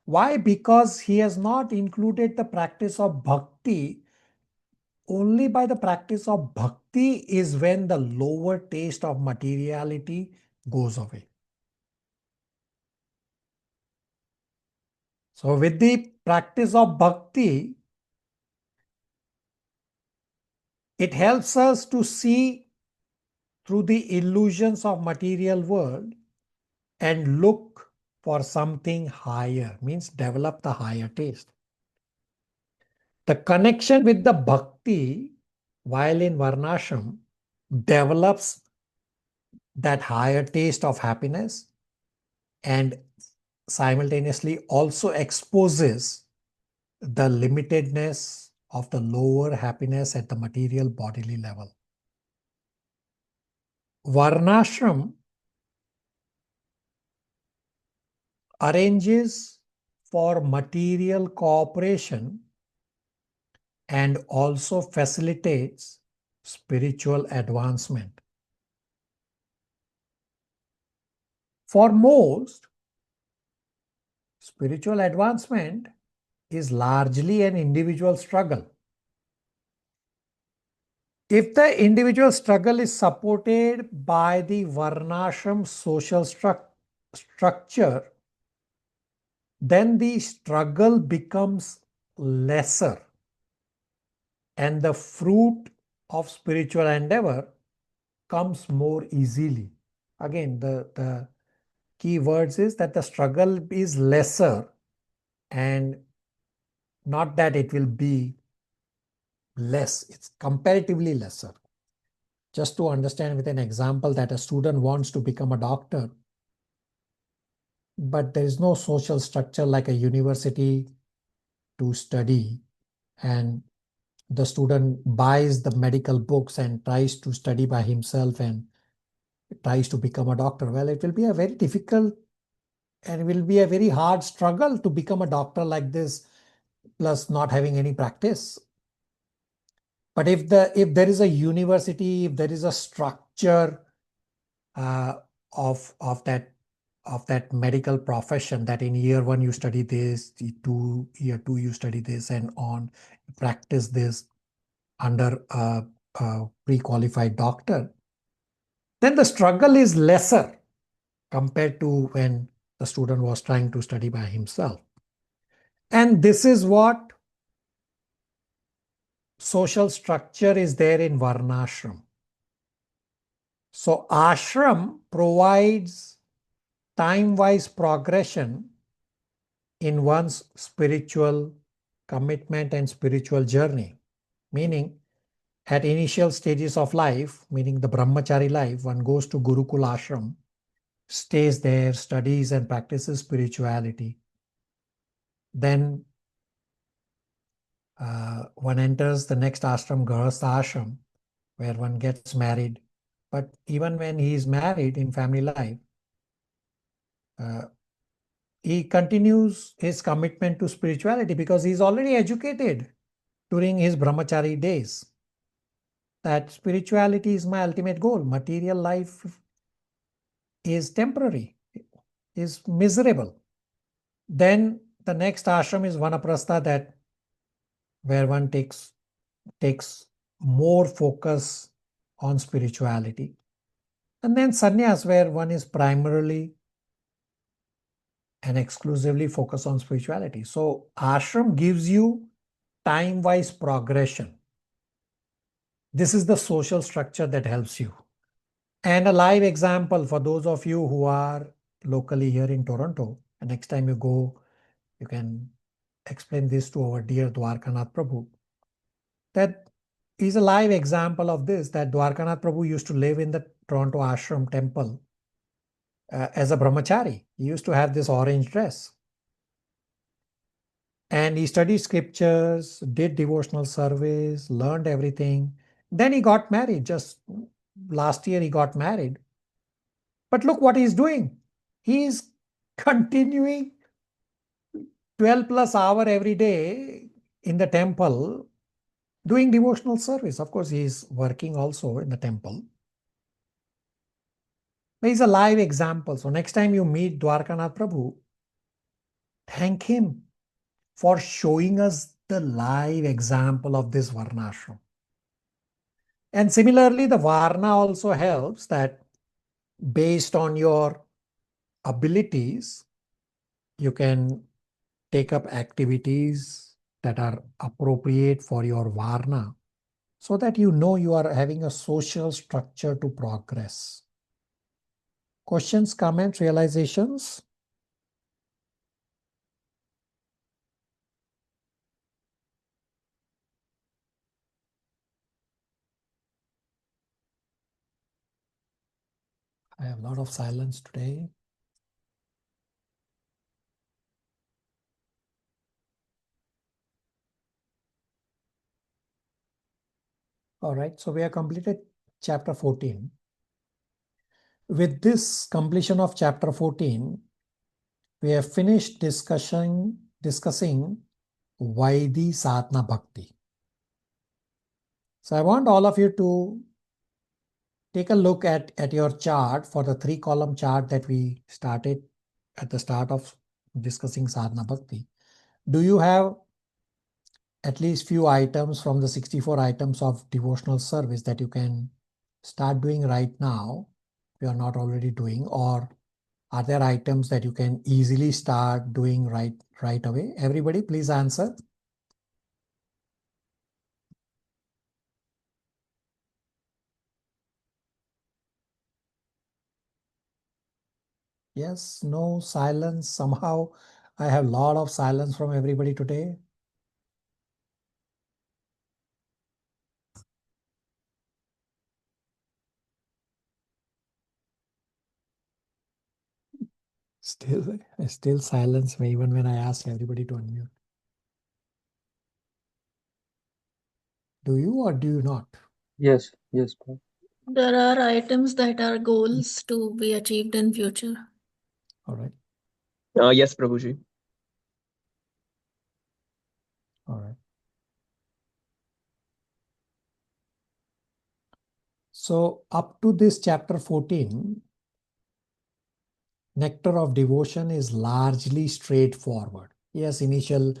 Why? Because he has not included the practice of bhakti. Only by the practice of bhakti is when the lower taste of materiality goes away. So with the practice of bhakti, it helps us to see through the illusions of material world and look for something higher, means develop the higher taste. The connection with the bhakti while in varnashram develops that higher taste of happiness and simultaneously also exposes the limitedness of the lower happiness at the material bodily level. Varnashram arranges for material cooperation and also facilitates spiritual advancement. For most, spiritual advancement is largely an individual struggle. If the individual struggle is supported by the varnashram social structure, then the struggle becomes lesser and the fruit of spiritual endeavor comes more easily. Again, the key words is that the struggle is lesser and not that it will be less, it's comparatively lesser. Just to understand with an example, that a student wants to become a doctor, but there is no social structure like a university to study, and the student buys the medical books and tries to study by himself and tries to become a doctor. Well, it will be a very difficult and it will be a very hard struggle to become a doctor like this, plus not having any practice. But if there is a university, if there is a structure of that medical profession, that in year 1 you study this, year 2 you study this, and on practice this under a pre-qualified doctor, then the struggle is lesser compared to when the student was trying to study by himself. And this is what social structure is there in varnashram. So ashram provides time-wise progression in one's spiritual commitment and spiritual journey. Meaning, at initial stages of life, meaning the brahmachari life, one goes to Gurukul ashram, stays there, studies and practices spirituality. Then one enters the next ashram, Grahastha ashram, where one gets married. But even when he is married in family life, he continues his commitment to spirituality because he is already educated during his brahmachari days that spirituality is my ultimate goal. Material life is temporary, is miserable. Then the next ashram is vanaprastha, that where one takes more focus on spirituality. And then sannyas, where one is primarily and exclusively focused on spirituality. So ashram gives you time-wise progression. This is the social structure that helps you. And a live example for those of you who are locally here in Toronto, and next time you go, you can explain this to our dear Dwarkanath Prabhu. That is a live example of this, that Dwarkanath Prabhu used to live in the Toronto ashram temple as a brahmachari. He used to have this orange dress. And he studied scriptures, did devotional service, learned everything. Then he got married. Just last year he got married. But look what he's doing. He's continuing 12 plus hour every day in the temple doing devotional service. Of course, he's working also in the temple. But he's a live example. So next time you meet Dwarkanath Prabhu, thank him for showing us the live example of this Varnashram. And similarly, the Varna also helps that based on your abilities, you can take up activities that are appropriate for your Varna so that you know you are having a social structure to progress. Questions, comments, realizations? I have a lot of silence today. All right, so we have completed chapter 14. With this completion of chapter 14, we have finished discussing Vaidhi Sadhana Bhakti. So I want all of you to take a look at your chart for the 3-column chart that we started at the start of discussing Sadhana Bhakti. Do you have at least few items from the 64 items of devotional service that you can start doing right now if you are not already doing, or are there items that you can easily start doing right away? Everybody, please answer. Yes, no, silence. Somehow I have a lot of silence from everybody today. Still silence even when I ask everybody to unmute. Do you or do you not? Yes, yes, Prabhu. There are items that are goals to be achieved in future. All right. Yes, Prabhuji. All right. So up to this chapter 14, Nectar of Devotion is largely straightforward. Yes, initial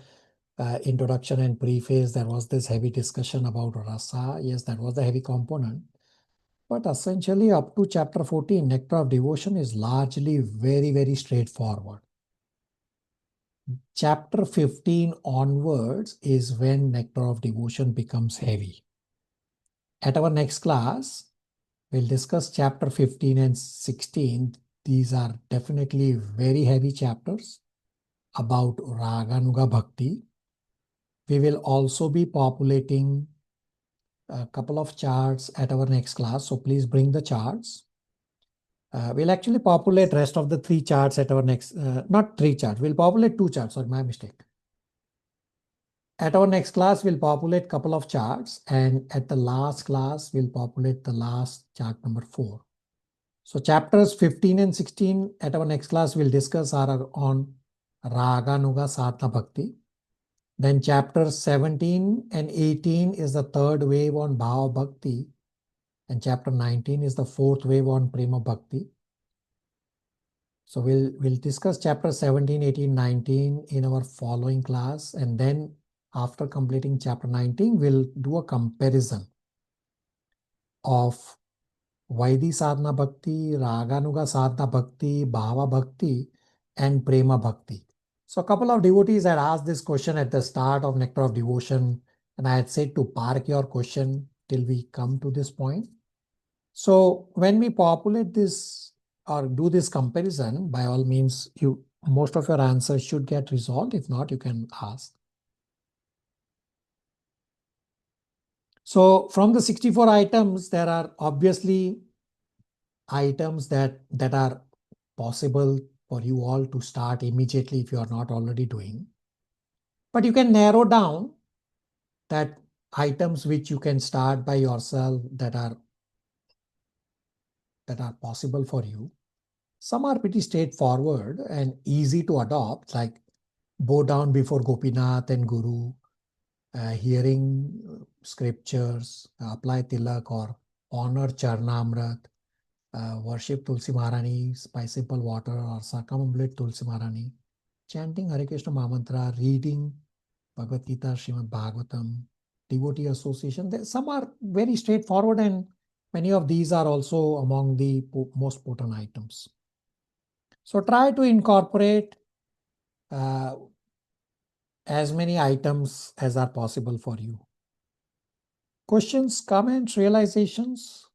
introduction and preface, there was this heavy discussion about rasa. Yes, that was the heavy component. But essentially up to chapter 14, Nectar of Devotion is largely very, very straightforward. Chapter 15 onwards is when Nectar of Devotion becomes heavy. At our next class, We'll discuss chapter 15 and 16. These are definitely very heavy chapters about Raganuga Bhakti. We will also be populating a couple of charts at our next class, so please bring the charts. We'll actually populate rest of the 3 charts at our next, not 3 charts, we'll populate 2 charts, sorry, my mistake. At our next class, we'll populate couple of charts, and at the last class, we'll populate the last chart number 4. So chapters 15 and 16 at our next class we'll discuss are on Raganuga Sadhana Bhakti. Then chapters 17 and 18 is the third wave on Bhava Bhakti. And chapter 19 is the fourth wave on Prema Bhakti. So we'll discuss chapter 17, 18, 19 in our following class. And then after completing chapter 19, we'll do a comparison of Vaidhi Sadhana Bhakti, Raganuga Sadhana Bhakti, Bhava Bhakti, and Prema Bhakti. So a couple of devotees had asked this question at the start of Nectar of Devotion, and I had said to park your question till we come to this point. So when we populate this or do this comparison, by all means, most of your answers should get resolved. If not, you can ask. So from the 64 items, there are obviously items that are possible for you all to start immediately if you are not already doing. But you can narrow down that items which you can start by yourself that are possible for you. Some are pretty straightforward and easy to adopt, like bow down before Gopinath and Guru, hearing scriptures, apply tilak or honor Charnamrit, worship Tulsi Maharani by simple water or circumambulate Tulsi Maharani, chanting Hare Krishna Mahamantra, reading Bhagavad Gita, Srimad Bhagavatam, devotee association. Some are very straightforward and many of these are also among the most potent items. So try to incorporate as many items as are possible for you. Questions, comments, realizations?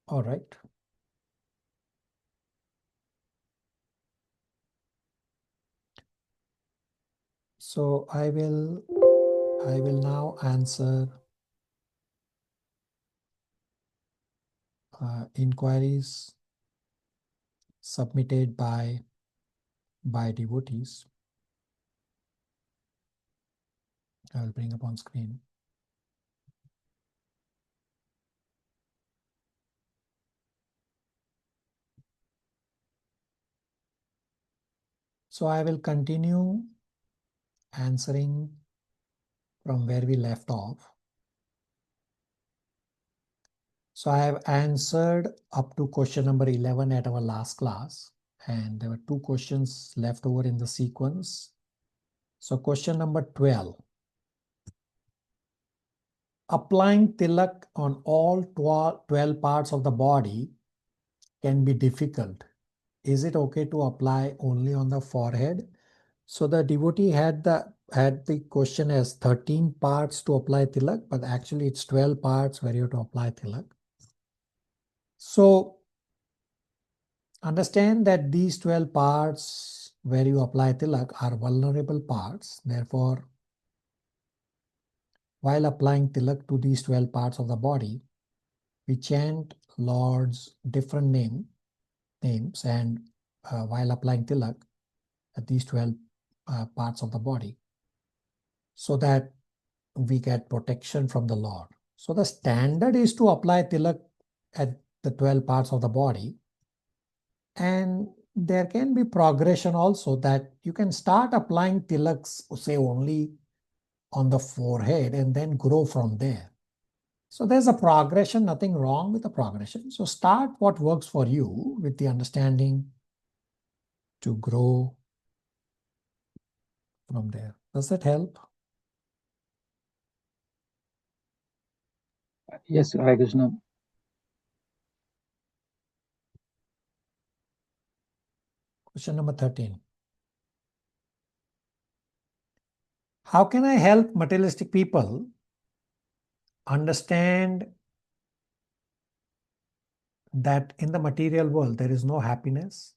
All right. So I will now answer inquiries submitted by devotees. I will bring up on screen. So I will continue answering from where we left off. So I have answered up to question number 11 at our last class, and there were 2 questions left over in the sequence. So question number 12. Applying tilak on all 12 parts of the body can be difficult. Is it okay to apply only on the forehead? So the devotee had the question as 13 parts to apply tilak, but actually it's 12 parts where you have to apply tilak. So understand that these 12 parts where you apply tilak are vulnerable parts. Therefore, while applying tilak to these 12 parts of the body, we chant Lord's different names and while applying tilak at these 12 parts of the body, so that we get protection from the Lord. So the standard is to apply tilak at the 12 parts of the body. And there can be progression also, that you can start applying tilaks, say only on the forehead, and then grow from there. So there's a progression, nothing wrong with the progression. So start what works for you with the understanding to grow from there. Does that help? Yes, Hare Krishna. Question number 13. How can I help materialistic people understand that in the material world there is no happiness?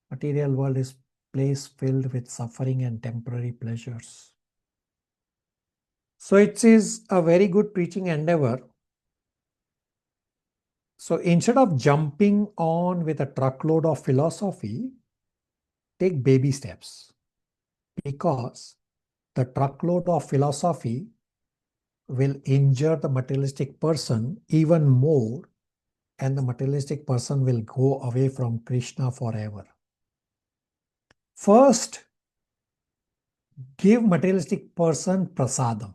Material world is place filled with suffering and temporary pleasures. So it is a very good preaching endeavor. So instead of jumping on with a truckload of philosophy, take baby steps, because the truckload of philosophy will injure the materialistic person even more, and the materialistic person will go away from Krishna forever. First, give materialistic person prasadam.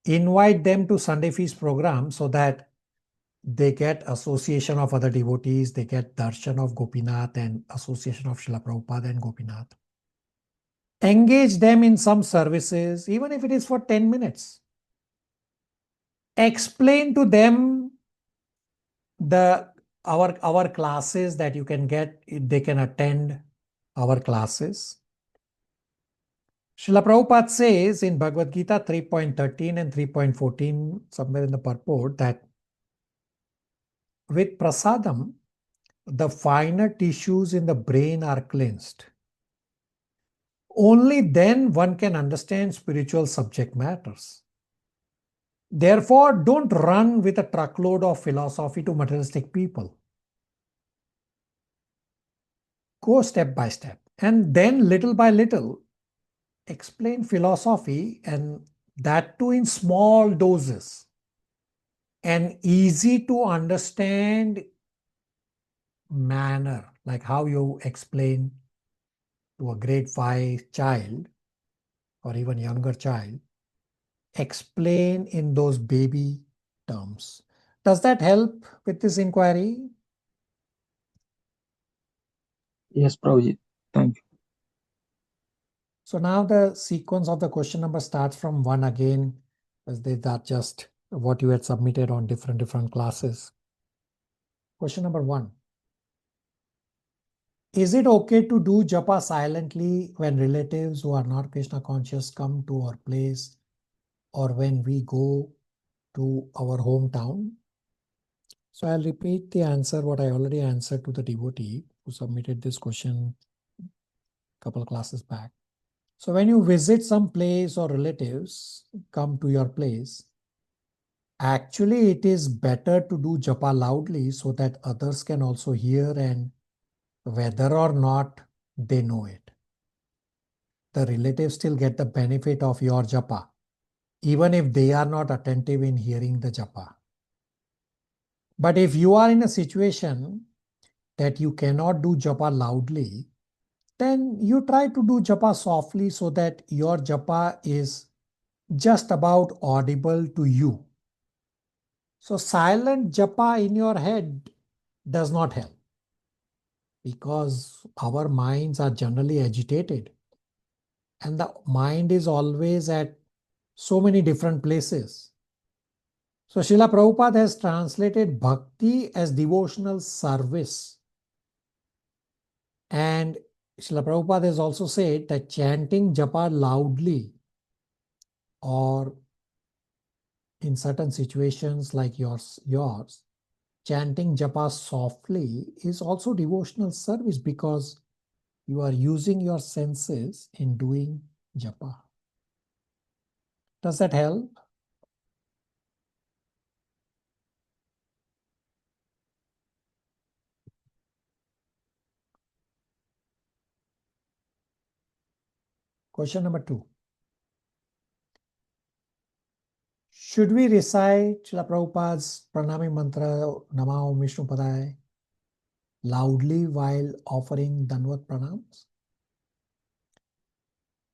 Invite them to Sunday feast program so that they get association of other devotees, they get darshan of Gopinath and association of Srila Prabhupada and Gopinath. Engage them in some services, even if it is for 10 minutes. Explain to them our classes that you can get, they can attend our classes. Srila Prabhupada says in Bhagavad Gita 3.13 and 3.14, somewhere in the purport, that with prasadam, the finer tissues in the brain are cleansed. Only then one can understand spiritual subject matters. Therefore, don't run with a truckload of philosophy to materialistic people. Go step by step, and then little by little, explain philosophy, and that too in small doses, and easy to understand manner, like how you explain to a grade 5 child or even younger child. Explain in those baby terms. Does that help with this inquiry? Yes, Prabhuji. Thank you. So now the sequence of the question number starts from 1 again, as they are just what you had submitted on different classes. Question number 1. Is it okay to do japa silently when relatives who are not Krishna conscious come to our place, or when we go to our hometown? So I'll repeat the answer, what I already answered to the devotee who submitted this question a couple of classes back. So when you visit some place or relatives come to your place, actually it is better to do japa loudly so that others can also hear, and whether or not they know it, the relatives still get the benefit of your japa, even if they are not attentive in hearing the japa. But if you are in a situation that you cannot do japa loudly, then you try to do japa softly so that your japa is just about audible to you. So silent japa in your head does not help, because our minds are generally agitated and the mind is always at so many different places. So Srila Prabhupada has translated bhakti as devotional service. And Srila Prabhupada has also said that chanting japa loudly, or in certain situations like yours, chanting japa softly is also devotional service, because you are using your senses in doing japa. Does that help? Question number 2. Should we recite Srila Prabhupada's pranami mantra Namo Vishnu Padaya loudly while offering Danvat pranams?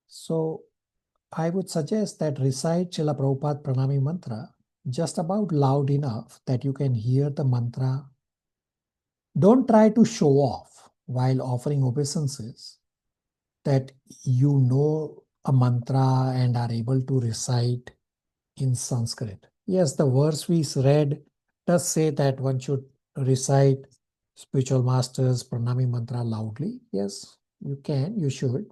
So I would suggest that recite Srila Prabhupada pranami mantra just about loud enough that you can hear the mantra. Don't try to show off while offering obeisances that you know a mantra and are able to recite in Sanskrit. Yes, the verse we read does say that one should recite spiritual master's pranami mantra loudly? Yes, you can, you should.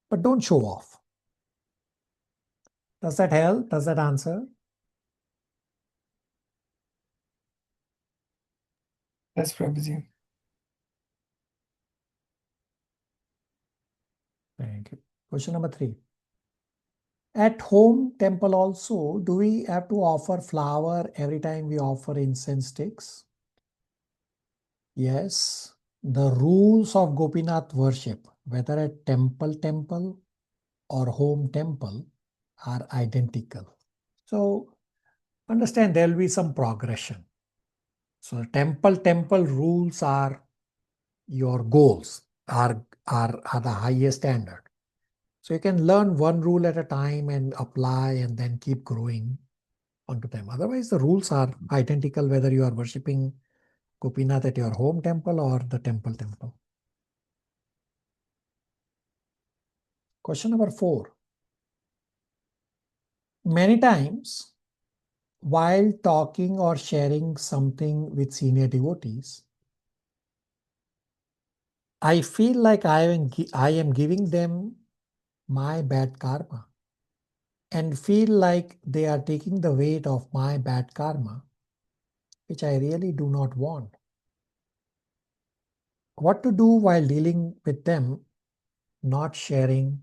But don't show off. Does that help? Does that answer? Yes, Prabhuji. Thank you. Question number 3. At home temple also, do we have to offer flower every time we offer incense sticks? Yes. The rules of Gopinath worship, whether at temple or home temple, are identical. So understand there will be some progression. So temple rules are your goals, are the highest standard. So you can learn one rule at a time and apply and then keep growing onto them. Otherwise, the rules are identical whether you are worshipping Gopinath at your home temple or the temple. Question number 4. Many times, while talking or sharing something with senior devotees, I feel like I am giving them my bad karma and feel like they are taking the weight of my bad karma, which I really do not want. What to do while dealing with them not sharing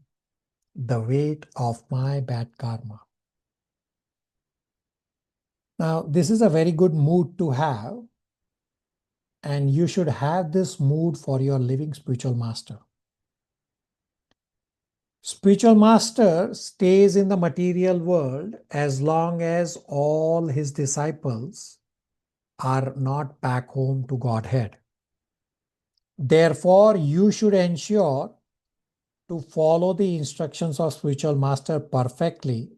the weight of my bad karma? Now, this is a very good mood to have, and you should have this mood for your living spiritual master. Spiritual master stays in the material world as long as all his disciples are not back home to Godhead. Therefore, you should ensure to follow the instructions of spiritual master perfectly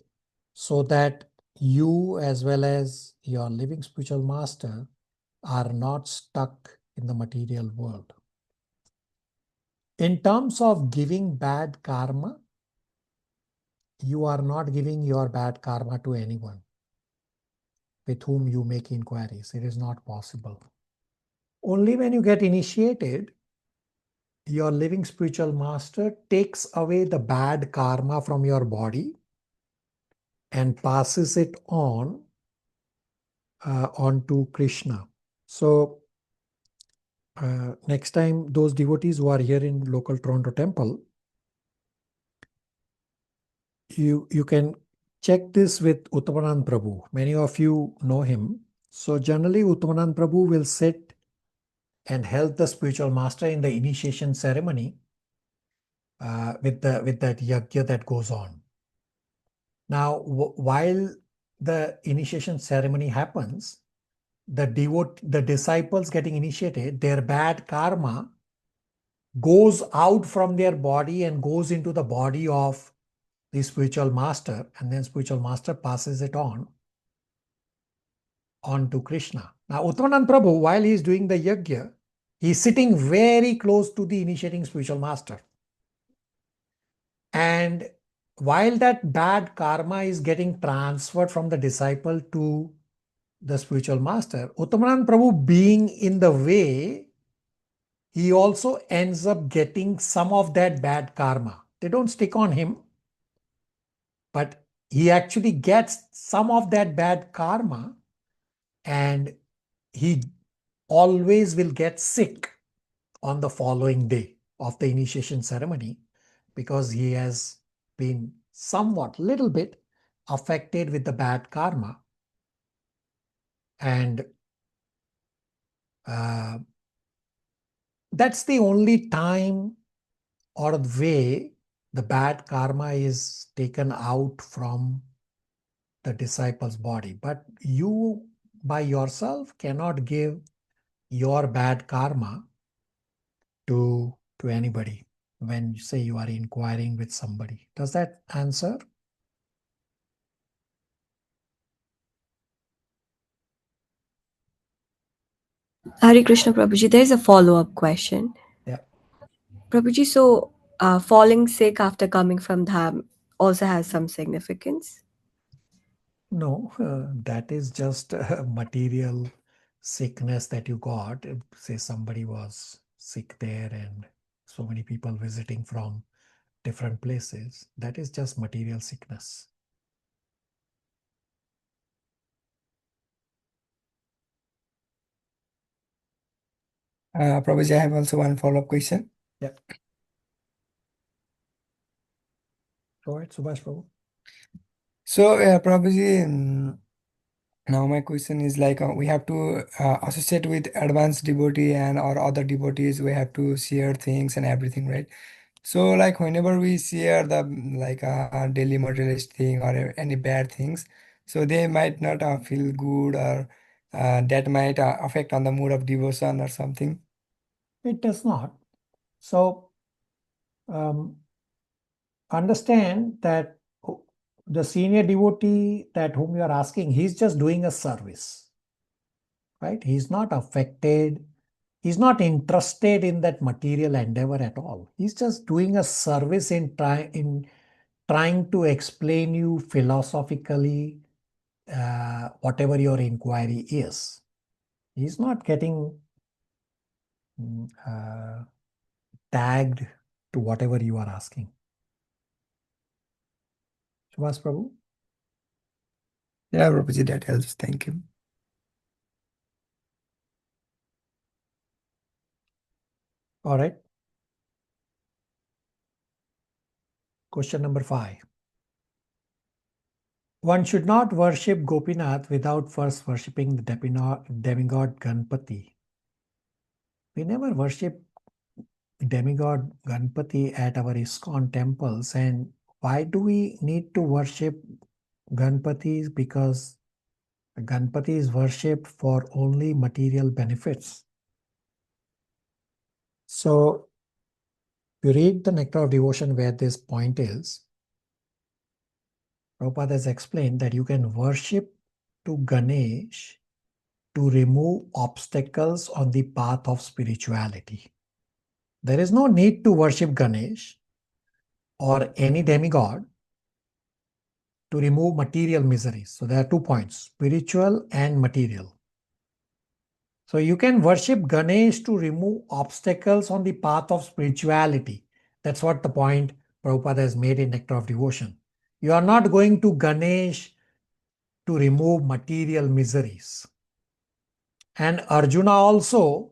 so that you as well as your living spiritual master are not stuck in the material world. In terms of giving bad karma, you are not giving your bad karma to anyone with whom you make inquiries. It is not possible. Only when you get initiated, your living spiritual master takes away the bad karma from your body and passes it on to Krishna. So next time, those devotees who are here in local Toronto temple, you can check this with Uttamanand Prabhu. Many of you know him. So generally, Uttamanand Prabhu will sit and help the spiritual master in the initiation ceremony with that yajna that goes on. Now, while the initiation ceremony happens, the disciples getting initiated, their bad karma goes out from their body and goes into the body of the spiritual master, and then spiritual master passes it on to Krishna. Now, Uttamanand Prabhu, while he is doing the yajna, he is sitting very close to the initiating spiritual master. And while that bad karma is getting transferred from the disciple to the spiritual master, Uttamanand Prabhu being in the way, he also ends up getting some of that bad karma. They don't stick on him, but he actually gets some of that bad karma, and he always will get sick on the following day of the initiation ceremony because he has been somewhat, little bit affected with the bad karma. And that's the only time or way the bad karma is taken out from the disciple's body. But you by yourself cannot give your bad karma to anybody when you say you are inquiring with somebody. Does that answer? Hare Krishna Prabhuji, there's a follow-up question. Yeah. Prabhuji, so falling sick after coming from Dham also has some significance? No, that is just material sickness that you got, say somebody was sick there and so many people visiting from different places, that is just material sickness. Prabhuji, I have also one follow-up question. Yeah. Go ahead, Subhash Prabhu. So, Prabhuji, now my question is like we have to associate with advanced devotee and or other devotees. We have to share things and everything, right? So, like whenever we share the like daily materialist thing or any bad things, so they might not feel good or that might affect on the mood of devotion or something. It does not. So understand that the senior devotee that whom you are asking, he's just doing a service, right? He's not affected. He's not interested in that material endeavor at all. He's just doing a service in trying to explain you philosophically whatever your inquiry is. He's not getting tagged to whatever you are asking. Subhas Prabhu? Yeah, Prabhuji, that helps. Thank you. All right. Question number 5. One should not worship Gopinath without first worshipping the demigod Ganpati. We never worship demigod Ganpati at our ISKCON temples. And why do we need to worship Ganpati? Because Ganpati is worshipped for only material benefits. So you read the Nectar of Devotion where this point is. Prabhupada has explained that you can worship to Ganesh to remove obstacles on the path of spirituality. There is no need to worship Ganesh or any demigod to remove material miseries. So there are 2 points, spiritual and material. So you can worship Ganesh to remove obstacles on the path of spirituality. That's what the point Prabhupada has made in Nectar of Devotion. You are not going to Ganesh to remove material miseries. And Arjuna also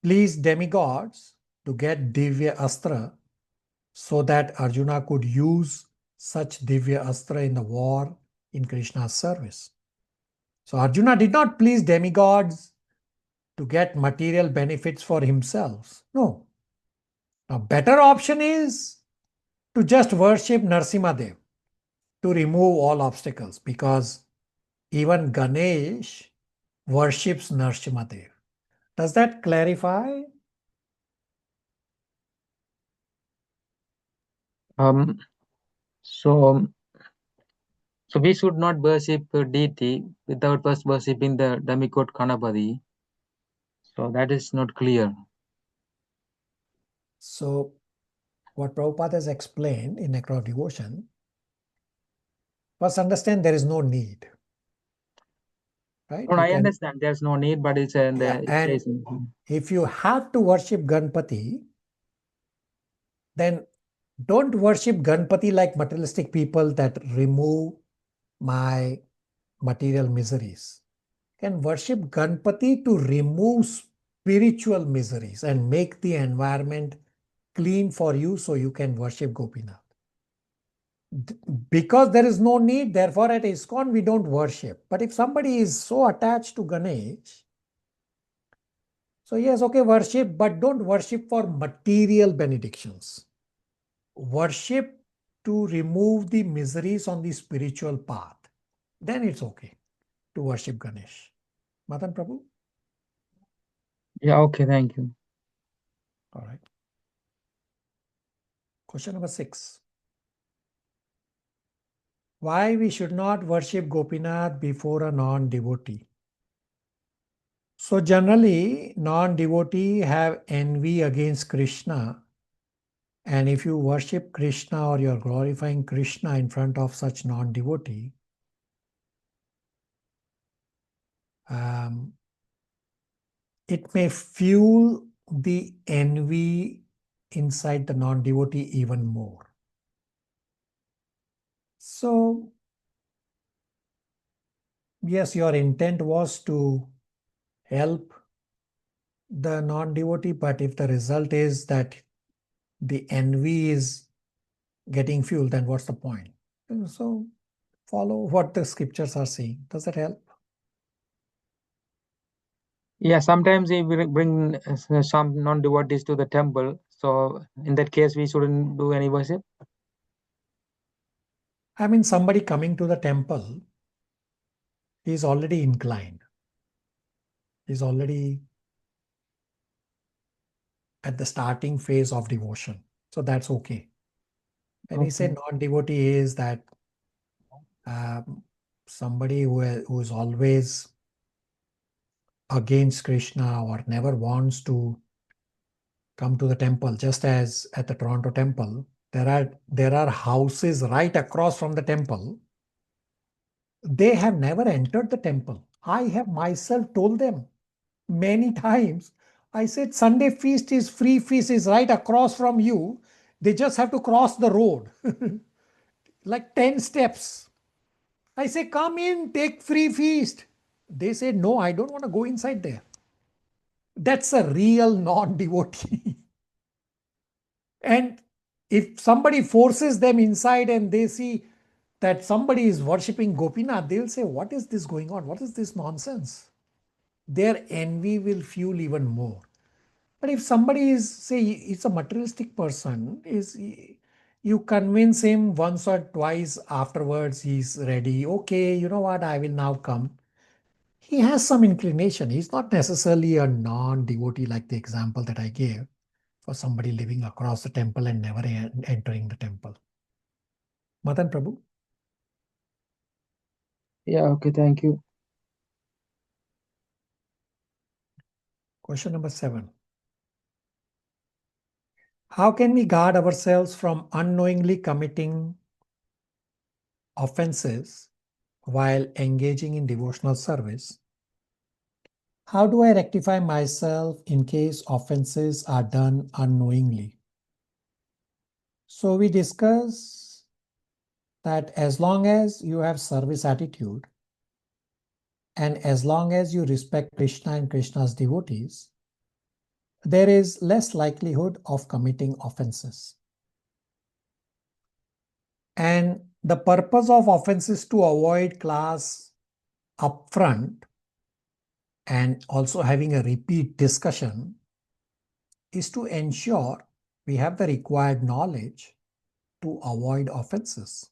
pleased demigods to get Divya Astra so that Arjuna could use such Divya Astra in the war in Krishna's service. So Arjuna did not please demigods to get material benefits for himself. No. A better option is to just worship Narsimhadev to remove all obstacles, because even Ganesh worships Narsimhadev. Does that clarify? So we should not worship a deity without first worshipping the demigod Ganapati. So that is not clear. So what Prabhupada has explained in Nectar of Devotion, first understand there is no need. Right? No, I understand there's no need, but it's in the and if you have to worship Ganpati, then don't worship Ganpati like materialistic people that remove my material miseries. You can worship Ganpati to remove spiritual miseries and make the environment clean for you so you can worship Gopinath. Because there is no need, therefore at ISKCON we don't worship. But if somebody is so attached to Ganesh, so yes, okay, worship, but don't worship for material benedictions. Worship to remove the miseries on the spiritual path. Then it's okay to worship Ganesh. Madan Prabhu? Yeah, okay, thank you. All right. Question number 6. Why we should not worship Gopinath before a non-devotee? So generally, non-devotee have envy against Krishna. And if you worship Krishna or you're glorifying Krishna in front of such non-devotee, it may fuel the envy inside the non-devotee even more. So, yes, your intent was to help the non-devotee, but if the result is that the envy is getting fueled, then what's the point? So, follow what the scriptures are saying. Does that help? Yeah, sometimes we bring some non-devotees to the temple. So in that case, we shouldn't do any worship. I mean, somebody coming to the temple is already inclined. He's already at the starting phase of devotion. So that's okay. When we say Okay. non-devotee is that somebody who is always against Krishna or never wants to come to the temple, just as at the Toronto temple, there are houses right across from the temple. They have never entered the temple. I have myself told them many times. I said, Sunday feast is free feast is right across from you. They just have to cross the road, like 10 steps. I say, come in, take free feast. They say, no, I don't want to go inside there. That's a real non-devotee. And if somebody forces them inside and they see that somebody is worshipping Gopinath, they'll say, what is this going on? What is this nonsense? Their envy will fuel even more. But if somebody is, say, it's a materialistic person, is you convince him once or twice, afterwards he's ready. Okay, you know what? I will now come. He has some inclination. He's not necessarily a non-devotee like the example that I gave for somebody living across the temple and never entering the temple. Madan Prabhu? Yeah, okay, thank you. Question number 7. How can we guard ourselves from unknowingly committing offenses while engaging in devotional service? How do I rectify myself in case offenses are done unknowingly? So we discuss that as long as you have service attitude and as long as you respect Krishna and Krishna's devotees, there is less likelihood of committing offenses. And the purpose of offenses to avoid class upfront and also having a repeat discussion is to ensure we have the required knowledge to avoid offenses.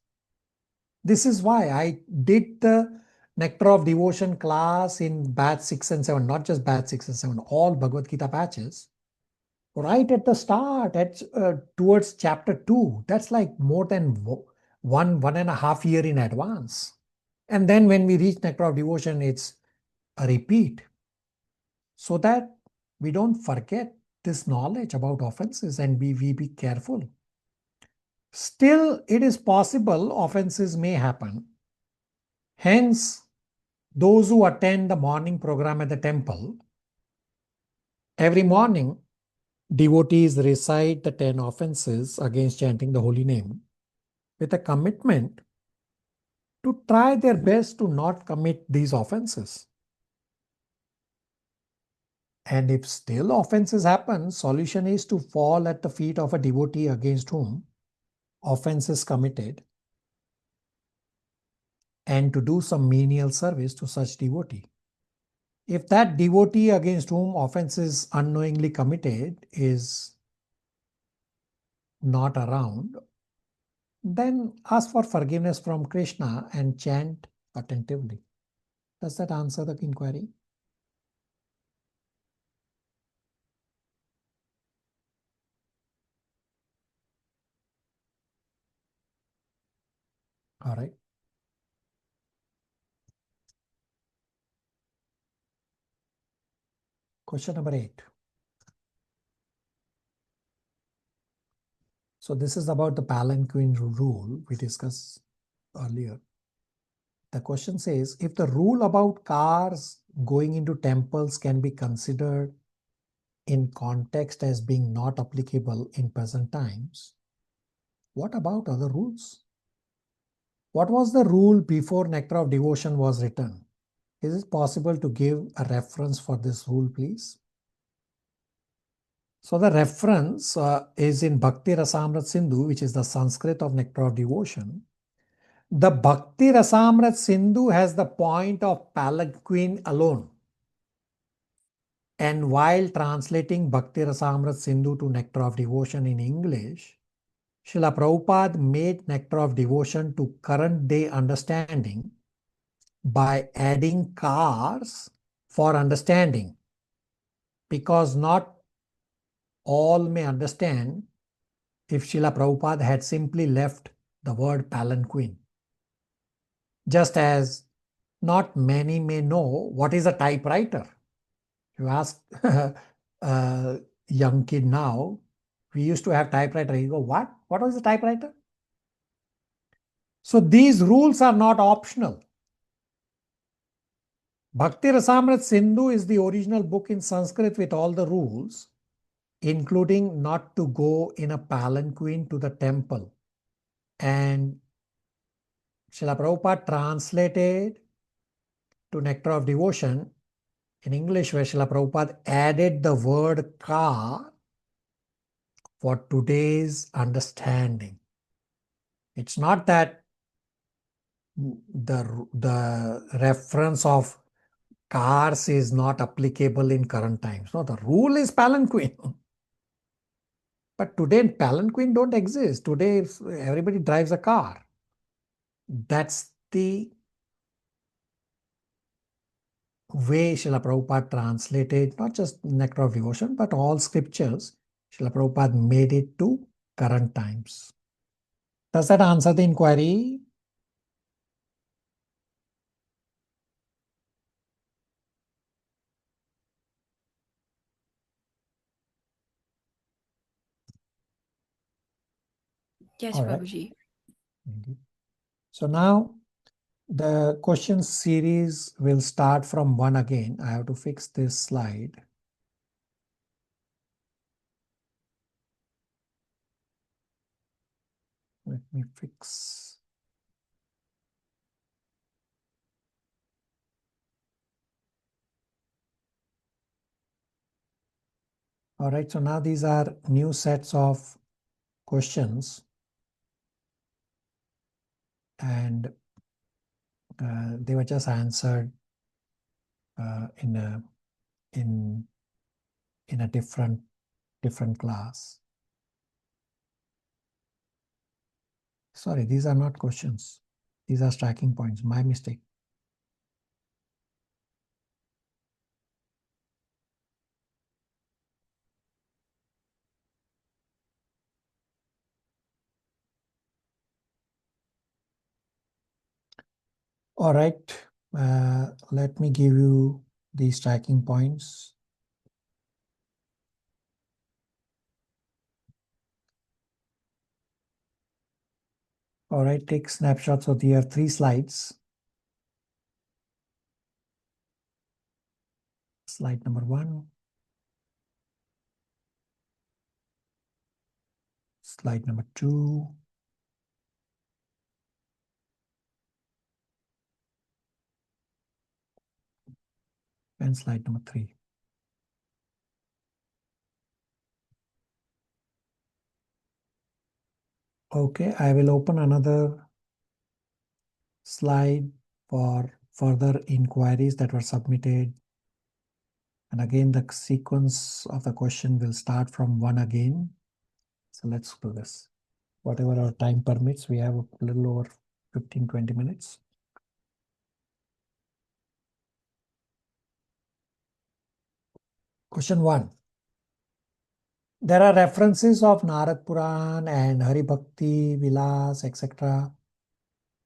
This is why I did the Nectar of Devotion class in batch 6 and 7, not just batch 6 and 7, all Bhagavad Gita batches, right at the start, towards chapter 2. That's like more than 1.5 year in advance. And then when we reach Nectar of Devotion, it's a repeat, so that we don't forget this knowledge about offenses and we be careful. Still, it is possible offenses may happen. Hence, those who attend the morning program at the temple, every morning, devotees recite the 10 offenses against chanting the holy name with a commitment to try their best to not commit these offenses. And if still offenses happen, solution is to fall at the feet of a devotee against whom offense is committed and to do some menial service to such devotee. If that devotee against whom offense is unknowingly committed is not around, then ask for forgiveness from Krishna and chant attentively. Does that answer the inquiry? All right. Question number 8. So this is about the palanquin rule we discussed earlier. the question says, if the rule about cars going into temples can be considered in context as being not applicable in present times, what about other rules? What was the rule before Nectar of Devotion was written? Is it possible to give a reference for this rule, please? So the reference is in Bhakti Rasamrit Sindhu, which is the Sanskrit of Nectar of Devotion. The Bhakti Rasamrit Sindhu has the point of palanquin alone. And while translating Bhakti Rasamrit Sindhu to Nectar of Devotion in English, Srila Prabhupada made Nectar of Devotion to current day understanding by adding cars for understanding, because not all may understand if Srila Prabhupada had simply left the word palanquin. Just as not many may know what is a typewriter. You ask a young kid now, we used to have typewriter. You go, what? What was a typewriter? So these rules are not optional. Bhakti Rasamrit Sindhu is the original book in Sanskrit with all the rules, including not to go in a palanquin to the temple. And Srila Prabhupada translated to Nectar of Devotion in English, where Srila Prabhupada added the word car for today's understanding. It's not that the reference of cars is not applicable in current times. No, the rule is palanquin. But today palanquin don't exist. Today everybody drives a car. That's the way Srila Prabhupada translated not just Nectar of Devotion, but all scriptures. Srila Prabhupada made it to current times. Does that answer the inquiry? Yes, All right. Prabhuji. So now the question series will start from 1 again. I have to fix this slide. Let me fix. All right, so now these are new sets of questions, and they were just answered in a different class. Sorry, these are not questions. These are tracking points. My mistake. All right, let me give you these tracking points. All right, take snapshots of the 3 slides. Slide number 1. Slide number 2. And slide number 3. Okay, I will open another slide for further inquiries that were submitted. And again, the sequence of the question will start from 1 again. So let's do this. Whatever our time permits, we have a little over 15-20 minutes. Question 1. There are references of Narad Puran and Hari Bhakti, Vilas, etc.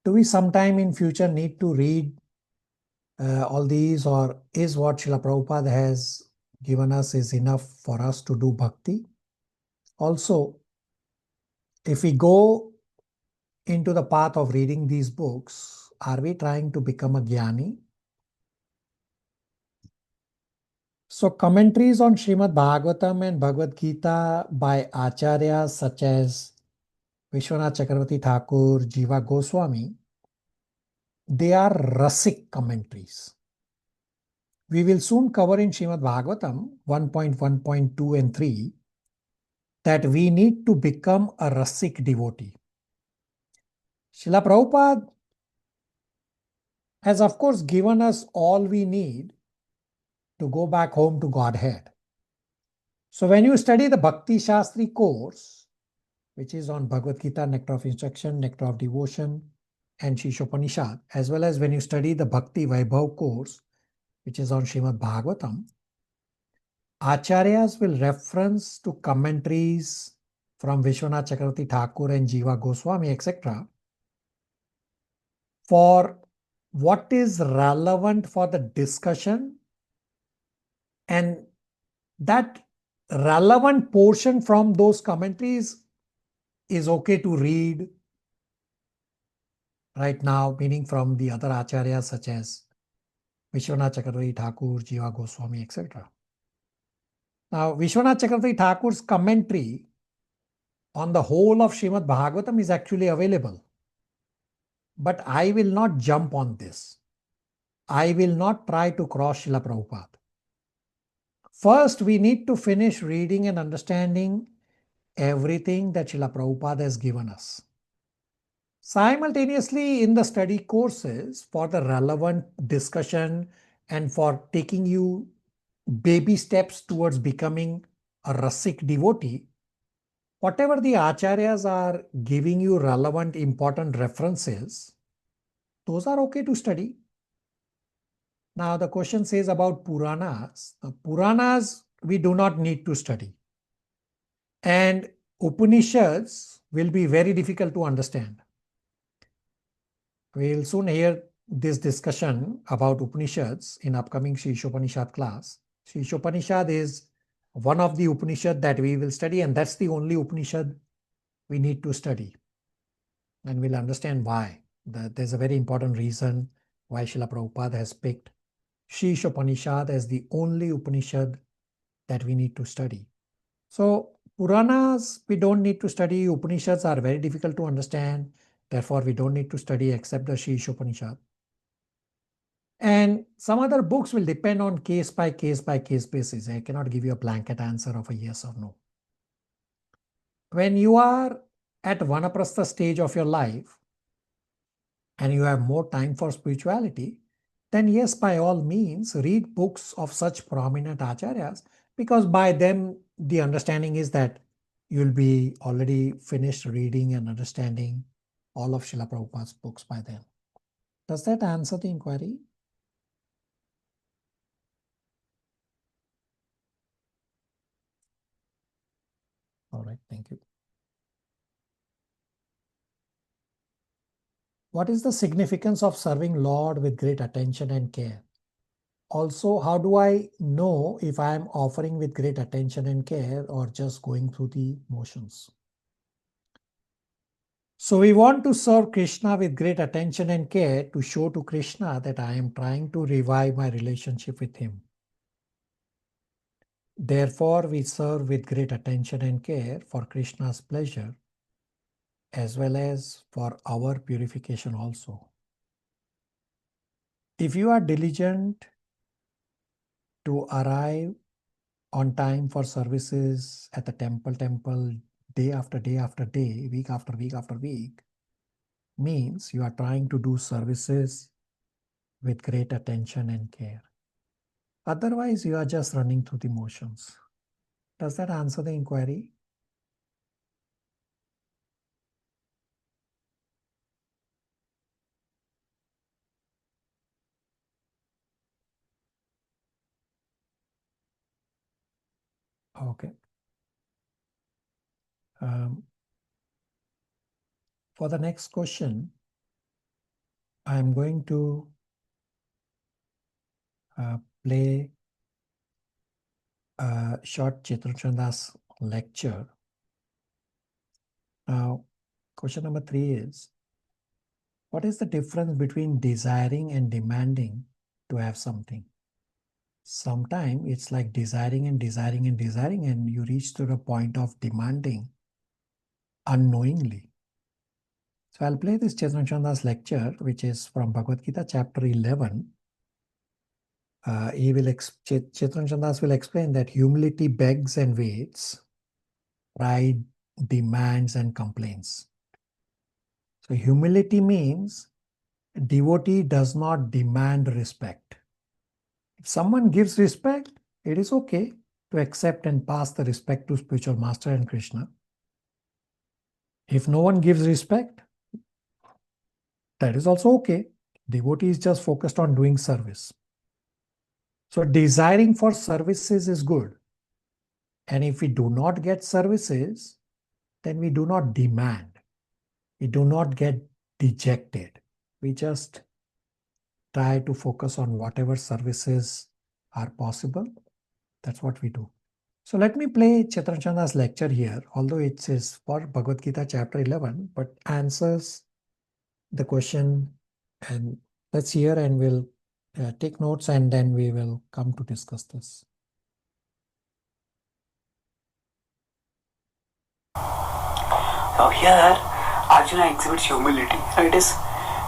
Do we sometime in future need to read all these, or is what Srila Prabhupada has given us is enough for us to do bhakti? Also, if we go into the path of reading these books, are we trying to become a Jnani? So commentaries on Srimad Bhagavatam and Bhagavad Gita by Acharyas such as Vishwanath Chakravarti Thakur, Jiva Goswami, they are rasic commentaries. We will soon cover in Srimad Bhagavatam 1.1.2 and 3 that we need to become a rasic devotee. Srila Prabhupada has of course given us all we need to go back home to Godhead. So when you study the Bhakti Shastri course, which is on Bhagavad Gita, Nectar of Instruction, Nectar of Devotion, and Shishopanishad, as well as when you study the Bhakti Vaibhav course, which is on Srimad Bhagavatam, Acharyas will reference to commentaries from Vishwanath Chakravarti Thakur and Jiva Goswami, etc., for what is relevant for the discussion, and that relevant portion from those commentaries is okay to read right now, meaning from the other acharyas such as Vishwanath Chakravarti Thakur, Jiva Goswami, etc. Now, Vishwanath Chakravarti Thakur's commentary on the whole of Srimad Bhagavatam is actually available. But I will not jump on this. I will not try to cross Srila Prabhupada. First, we need to finish reading and understanding everything that Srila Prabhupada has given us. Simultaneously, in the study courses for the relevant discussion and for taking you baby steps towards becoming a Rasik devotee, whatever the acharyas are giving you relevant, important references, those are okay to study. Now, the question says about Puranas. The Puranas, we do not need to study. And Upanishads will be very difficult to understand. We will soon hear this discussion about Upanishads in upcoming Shishopanishad class. Shishopanishad is one of the Upanishad that we will study, and that's the only Upanishad we need to study. And we'll understand why. There's a very important reason why Srila Prabhupada has picked Shishopanishad as the only Upanishad that we need to study. So Puranas, we don't need to study. Upanishads are very difficult to understand. Therefore, we don't need to study except the Shishopanishad. And some other books will depend on case by case basis. I cannot give you a blanket answer of a yes or no. When you are at Vanaprastha stage of your life and you have more time for spirituality, then yes, by all means, read books of such prominent acharyas, because by them, the understanding is that you'll be already finished reading and understanding all of Srila Prabhupada's books by then. Does that answer the inquiry? All right, thank you. What is the significance of serving Lord with great attention and care? Also, how do I know if I am offering with great attention and care or just going through the motions? So we want to serve Krishna with great attention and care to show to Krishna that I am trying to revive my relationship with him. Therefore, we serve with great attention and care for Krishna's pleasure as well as for our purification also. If you are diligent to arrive on time for services at the temple day after day, week after week, means you are trying to do services with great attention and care. Otherwise, you are just running through the motions. Does that answer the inquiry? Okay. For the next question, I am going to play a short Chaitanya lecture. Now, question number 3 is, What is the difference between desiring and demanding to have something? Sometimes it's like desiring and desiring and desiring, and you reach to the point of demanding unknowingly. So I'll play this Chaitanya lecture, which is from Bhagavad Gita, chapter 11. Chaitanya will explain that humility begs and waits, pride demands and complains. So humility means devotee does not demand respect. If someone gives respect, it is okay to accept and pass the respect to spiritual master and Krishna. If no one gives respect, that is also okay. Devotee is just focused on doing service. So desiring for services is good. And if we do not get services, then we do not demand. We do not get dejected. We just try to focus on whatever services are possible. That's what we do. So let me play Chaitanya lecture here, although it is for Bhagavad Gita chapter 11, but answers the question, and let's hear and we'll take notes and then we will come to discuss this. Now here, Arjuna exhibits humility. It is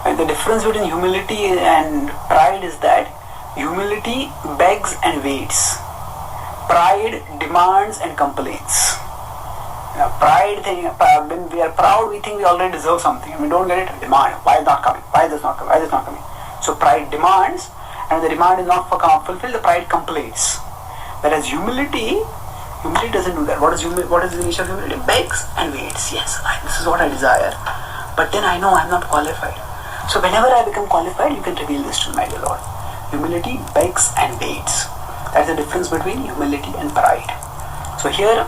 the difference between humility and pride is that humility begs and waits. Pride demands and complains. Now, pride thing, when we are proud, we think we already deserve something, and we don't get it. Demand. Why is not coming? Why is this not coming? Why is this not coming? So pride demands, and the demand is not fulfilled. The pride complains. Whereas humility doesn't do that. What is the nature of humility? It begs and waits. Yes, this is what I desire, but then I know I'm not qualified. So whenever I become qualified, you can reveal this to me, my dear Lord. Humility begs and waits. That's the difference between humility and pride. So here,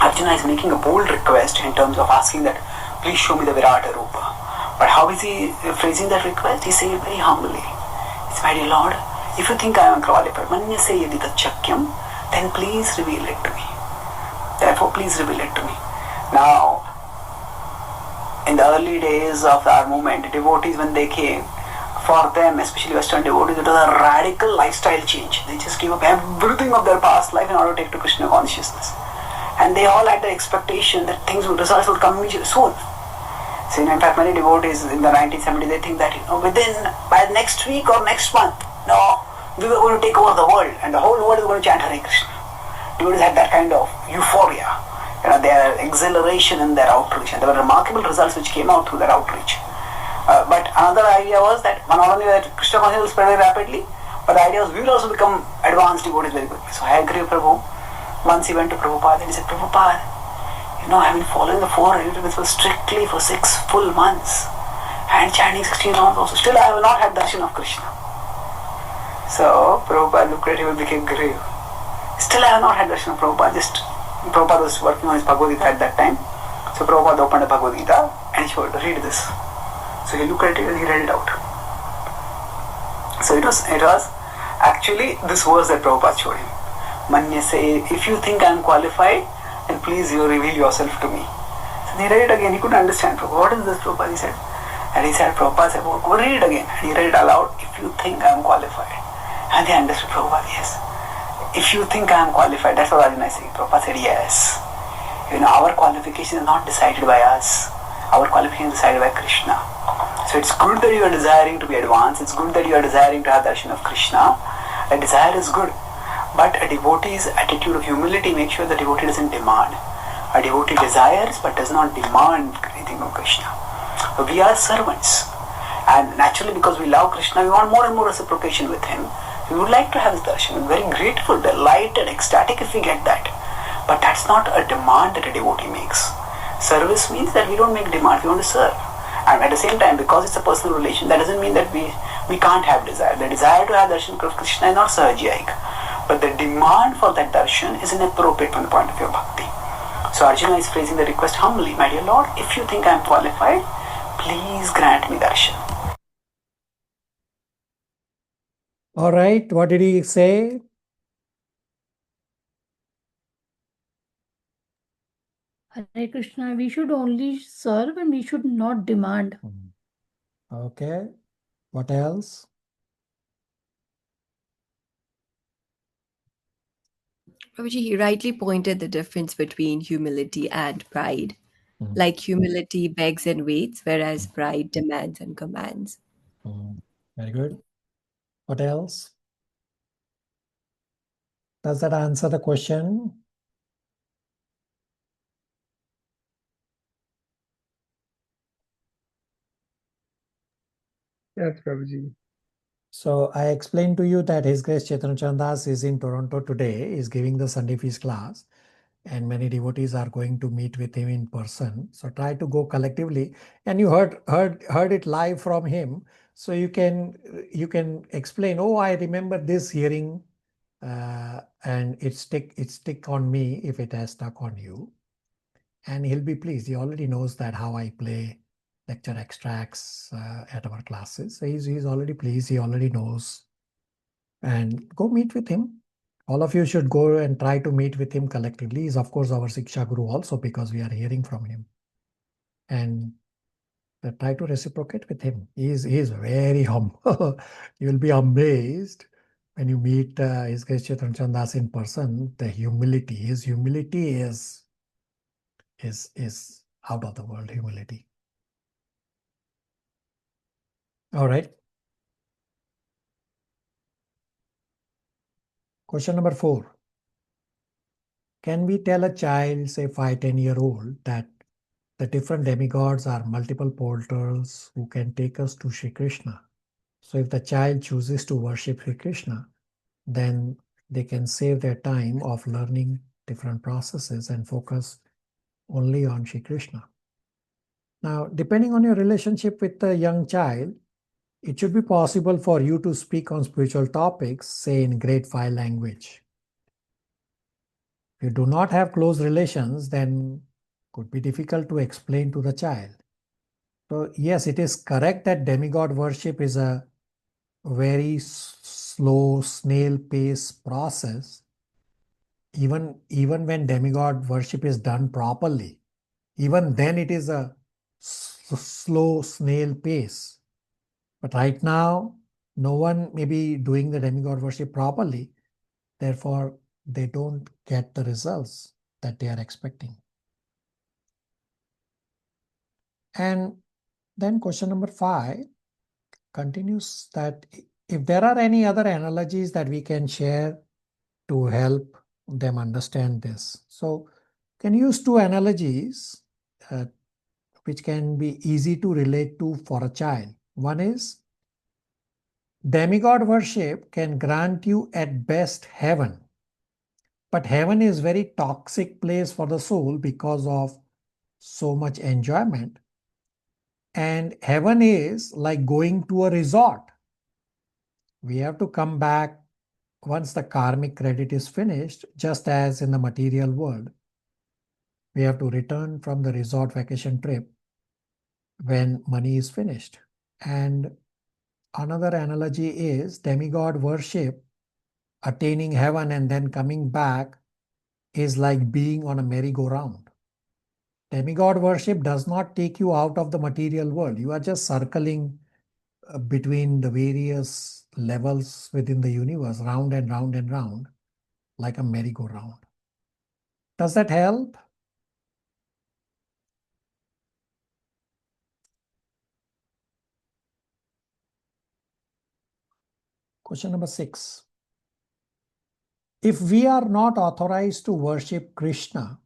Arjuna is making a bold request in terms of asking that, please show me the Virata Rupa. But how is he phrasing that request? He's saying it very humbly. It's, my dear Lord, if you think I am qualified, manyase yadi tachakyam, then please reveal it to me. Therefore, please reveal it to me. Now, in the early days of our movement, devotees, when they came, for them, especially Western devotees, it was a radical lifestyle change. They just gave up everything of their past life in order to take to Krishna consciousness. And they all had the expectation that results would come soon. So, in fact, many devotees in the 1970s, they think that, by next week or next month, we were going to take over the world and the whole world is going to chant Hare Krishna. Devotees had that kind of euphoria, their exhilaration in their outreach, and there were remarkable results which came out through their outreach. But another idea was that not only that Krishna consciousness will spread very rapidly, but the idea was we will also become advanced devotees very quickly. So Hayagriva Prabhu, once he went to Prabhupada and he said, Prabhupada, I've been following the 4 rituals strictly for 6 full months and chanting 16 rounds also. Still I have not had darshan of Krishna. So Prabhupada looked at him and became grave. Still I have not had darshan of Prabhupada. Prabhupada was working on his Bhagavad Gita at that time. So Prabhupada opened a Bhagavad Gita and he showed, read this. So he looked at it and he read it out. So it was actually this verse that Prabhupada showed him. Manyase, if you think I am qualified, then please you reveal yourself to me. So he read it again. He couldn't understand. What is this, Prabhupada? He said. And he said, Prabhupada said, go read it again. And he read it aloud. If you think I am qualified. And they understood, Prabhupada, yes. If you think I am qualified, that's what Arjuna is saying. Prabhupada said, yes. Our qualification is not decided by us. Our qualification is decided by Krishna. So it's good that you are desiring to be advanced. It's good that you are desiring to have darshan of Krishna. A desire is good. But a devotee's attitude of humility makes sure the devotee doesn't demand. A devotee desires but does not demand anything from Krishna. So we are servants. And naturally, because we love Krishna, we want more and more reciprocation with him. We would like to have his darshan. We're very grateful, delighted, ecstatic if we get that. But that's not a demand that a devotee makes. Service means that we don't make demands, we want to serve. And at the same time, because it's a personal relation, that doesn't mean that we can't have desire. The desire to have darshan of Krishna is not sahajiyaik. But the demand for that darshan is inappropriate from the point of view of bhakti. So Arjuna is phrasing the request humbly, my dear Lord, if you think I am qualified, please grant me darshan. All right, what did he say? Hare Krishna, we should only serve and we should not demand. Okay. What else? Prabhuji, he rightly pointed the difference between humility and pride. Mm. Like humility begs and waits, whereas pride demands and commands. Very good. What else? Does that answer the question? Yes, Prabhuji. So I explained to you that His Grace Chaitanya Chandas is in Toronto today, is giving the Sunday feast class, and many devotees are going to meet with him in person. So try to go collectively, and you heard it live from him. So you can explain. Oh, I remember this hearing, and it stick on me if it has stuck on you, and he'll be pleased. He already knows that how I play lecture extracts at our classes. So he's already pleased. He already knows. And go meet with him. All of you should go and try to meet with him collectively. He's of course our Siksha Guru also, because we are hearing from him. And try to reciprocate with him. He's very humble. You'll be amazed when you meet His Grace Chaitanya Chandas in person. The humility, his humility is out of the world humility. All right. Question number 4. Can we tell a child, say 5-10-year-old, that the different demigods are multiple portals who can take us to Sri Krishna? So if the child chooses to worship Sri Krishna, then they can save their time of learning different processes and focus only on Sri Krishna. Now, depending on your relationship with the young child, it should be possible for you to speak on spiritual topics, say in grade 5 language. If you do not have close relations, then it could be difficult to explain to the child. So yes, it is correct that demigod worship is a very slow, snail pace process. Even when demigod worship is done properly, even then it is a slow snail pace. But right now, no one may be doing the demigod worship properly. Therefore, they don't get the results that they are expecting. And then question number 5 continues that if there are any other analogies that we can share to help them understand this. So can use 2 analogies which can be easy to relate to for a child. One is demigod worship can grant you at best heaven. But heaven is very toxic place for the soul because of so much enjoyment. And heaven is like going to a resort. We have to come back once the karmic credit is finished, just as in the material world. We have to return from the resort vacation trip when money is finished. And another analogy is demigod worship, attaining heaven and then coming back is like being on a merry-go-round. Demigod worship does not take you out of the material world. You are just circling between the various levels within the universe, round and round and round, like a merry-go-round. Does that help? Question number 6. If we are not authorized to worship Krishna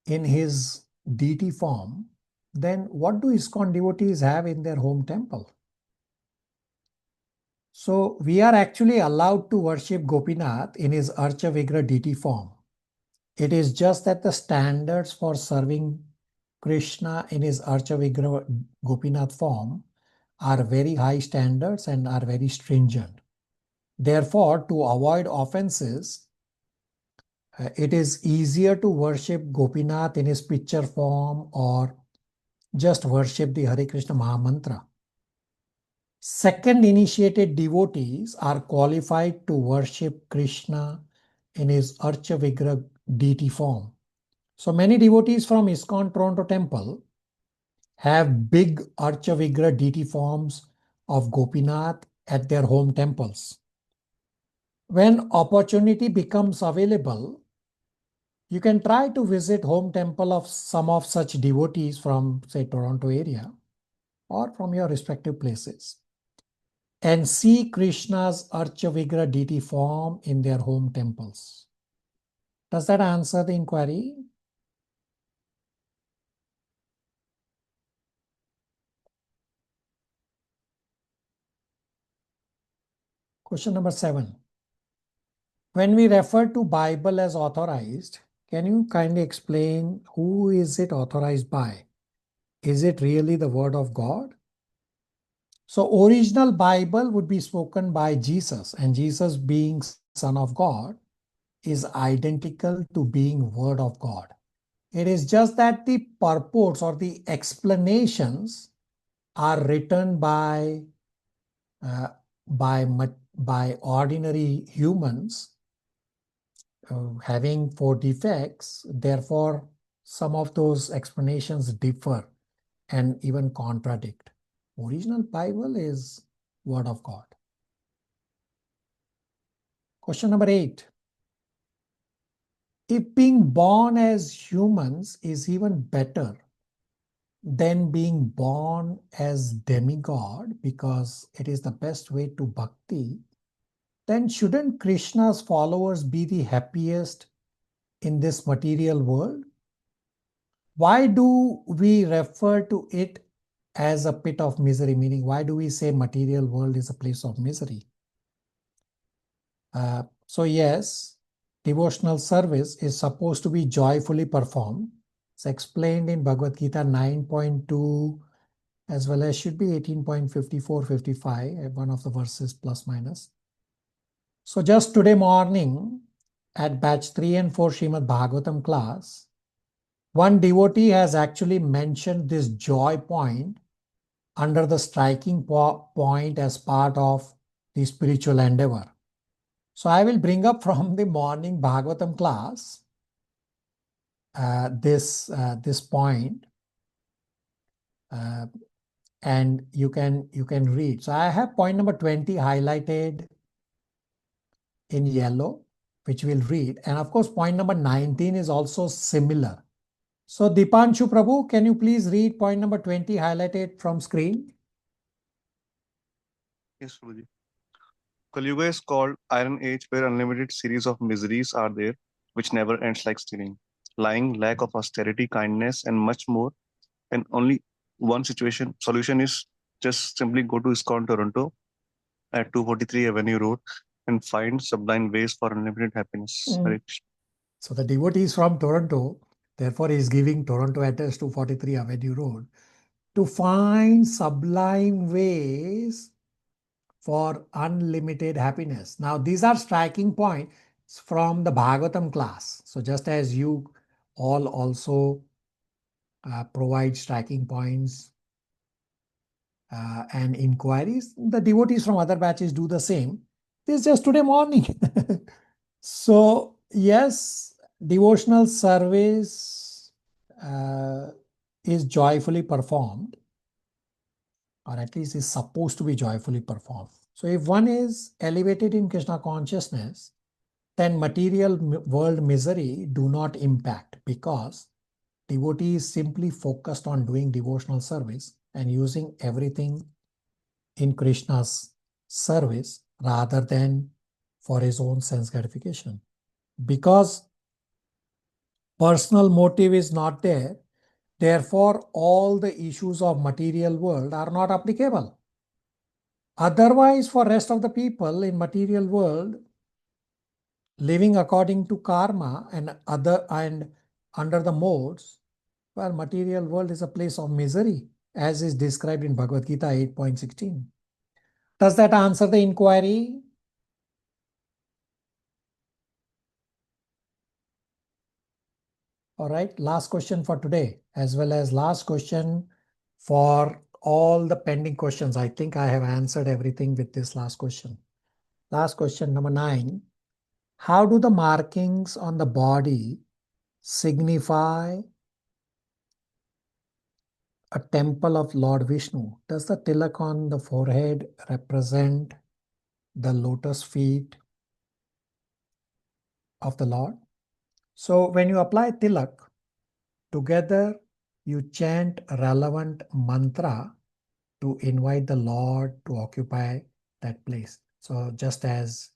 in his deity form, then what do ISKCON devotees have in their home temple? So we are actually allowed to worship Gopinath in his Archa Vigra deity form. It is just that the standards for serving Krishna in his Archa Vigra Gopinath form are very high standards and are very stringent. Therefore, to avoid offenses, it is easier to worship Gopinath in his picture form or just worship the Hare Krishna Mahamantra. Second initiated devotees are qualified to worship Krishna in his Archa Vigra deity form. So many devotees from ISKCON Toronto Temple have big Archavigra deity forms of Gopinath at their home temples. When opportunity becomes available, you can try to visit home temple of some of such devotees from, say, Toronto area or from your respective places and see Krishna's Archavigra deity form in their home temples. Does that answer the inquiry? Question number 7. When we refer to Bible as authorized, can you kindly explain who is it authorized by? Is it really the word of God? So original Bible would be spoken by Jesus, and Jesus being Son of God is identical to being Word of God. It is just that the purports or the explanations are written by ordinary humans having 4 defects. Therefore, some of those explanations differ and even contradict. Original Bible is Word of God. Question number 8. If being born as humans is even better than being born as demigod because it is the best way to bhakti, then shouldn't Krishna's followers be the happiest in this material world? Why do we refer to it as a pit of misery? Meaning, why do we say material world is a place of misery? So yes, devotional service is supposed to be joyfully performed. It's explained in Bhagavad Gita 9.2 as well as should be 18.54-55, one of the verses plus minus. So just today morning at batch 3 and 4 Srimad Bhagavatam class, one devotee has actually mentioned this joy point under the striking point as part of the spiritual endeavor. So I will bring up from the morning Bhagavatam class this point, and you can read. So I have point number 20 highlighted in yellow, which we'll read, and of course point number 19 is also similar. So Dipanshu Prabhu, can you please read point number 20 highlighted from screen? Yes, Prabhuji. Kalyuga is called Iron Age, where unlimited series of miseries are there, which never ends like stealing, lying, lack of austerity, kindness, and much more. And only one solution is just simply go to ISKCON Toronto at 243 Avenue Road and find sublime ways for unlimited happiness. So the devotee is from Toronto, therefore he is giving Toronto address 243 Avenue Road to find sublime ways for unlimited happiness. Now these are striking points from the Bhagavatam class. So just as you all also provide striking points and inquiries, the devotees from other batches do the same. This is just today morning. So yes, devotional service is joyfully performed, or at least is supposed to be joyfully performed. So if one is elevated in Krishna consciousness, then material world misery do not impact because devotee is simply focused on doing devotional service and using everything in Krishna's service rather than for his own sense gratification. Because personal motive is not there, therefore all the issues of material world are not applicable. Otherwise, for rest of the people in material world, living according to karma and under the modes, well, material world is a place of misery, as is described in Bhagavad Gita 8.16. Does that answer the inquiry? All right, last question for today, as well as last question for all the pending questions. I think I have answered everything with this last question. Last question, number 9. How do the markings on the body signify a temple of Lord Vishnu. Does the tilak on the forehead represent the lotus feet of the Lord? So when you apply tilak, together you chant a relevant mantra to invite the Lord to occupy that place. So just as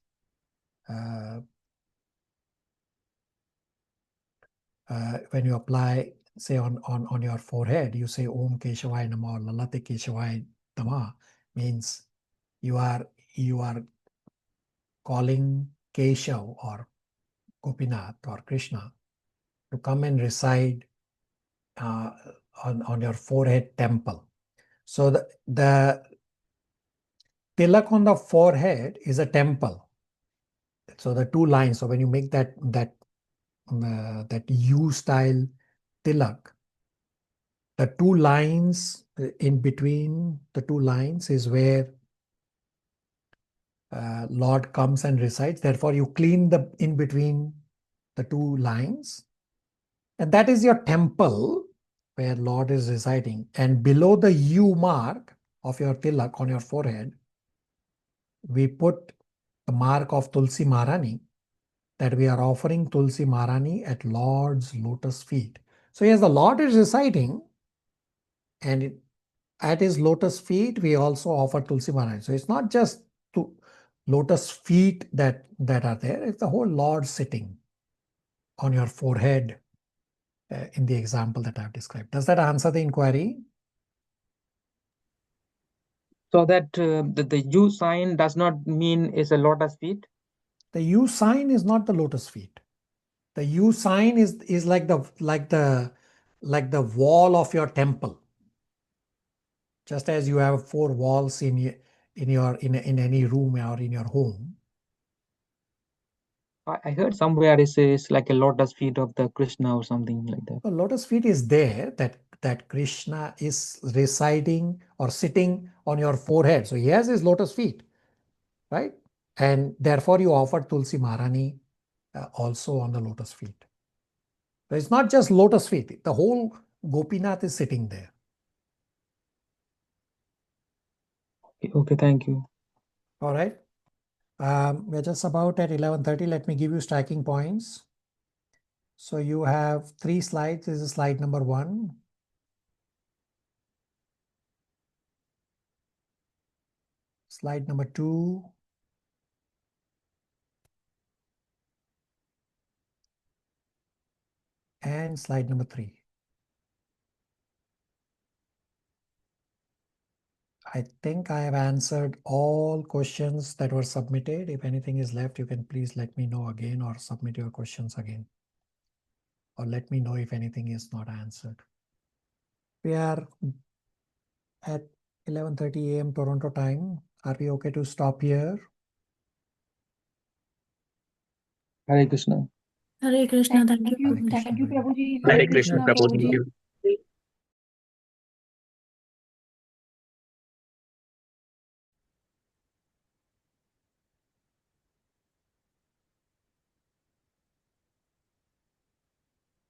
when you apply, say on your forehead, you say Om Keshavaya Namah or Lalate Keshavaya Namah, means you are calling Keshav or Gopinath or Krishna to come and reside on your forehead temple. So the tilak on the forehead is a temple. So the two lines. So when you make that U style tilak, the two lines in between the two lines is where Lord comes and resides. Therefore, you clean the in between the two lines, and that is your temple where Lord is residing. And below the U mark of your tilak on your forehead, we put the mark of Tulsi Maharani, that we are offering Tulsi Maharani at Lord's lotus feet. So yes, the Lord is residing, and at his lotus feet, we also offer Tulsi Maharani. So it's not just lotus feet that are there, it's the whole Lord sitting on your forehead in the example that I've described. Does that answer the inquiry? So that the U sign does not mean is a lotus feet? The U sign is not the lotus feet. The U sign is like the wall of your temple. Just as you have 4 walls in any room or in your home. I heard somewhere it says like a lotus feet of the Krishna or something like that. The lotus feet is there, that Krishna is residing or sitting on your forehead. So he has his lotus feet, right? And therefore you offer Tulsi Maharani also on the lotus feet. So it's not just lotus feet. The whole Gopinath is sitting there. Okay, thank you. All right. We're just about at 11:30. Let me give you striking points. So you have 3 slides. This is slide number 1. Slide number 2. And slide number 3. I think I have answered all questions that were submitted. If anything is left, you can please let me know again or submit your questions again. Or let me know if anything is not answered. We are at 11:30 a.m. Toronto time. Are we okay to stop here? Hare Krishna. Hare Krishna. Thank you. Hare Krishna. Thank you, Prabhuji. Hare Krishna, Prabhu. Thank you.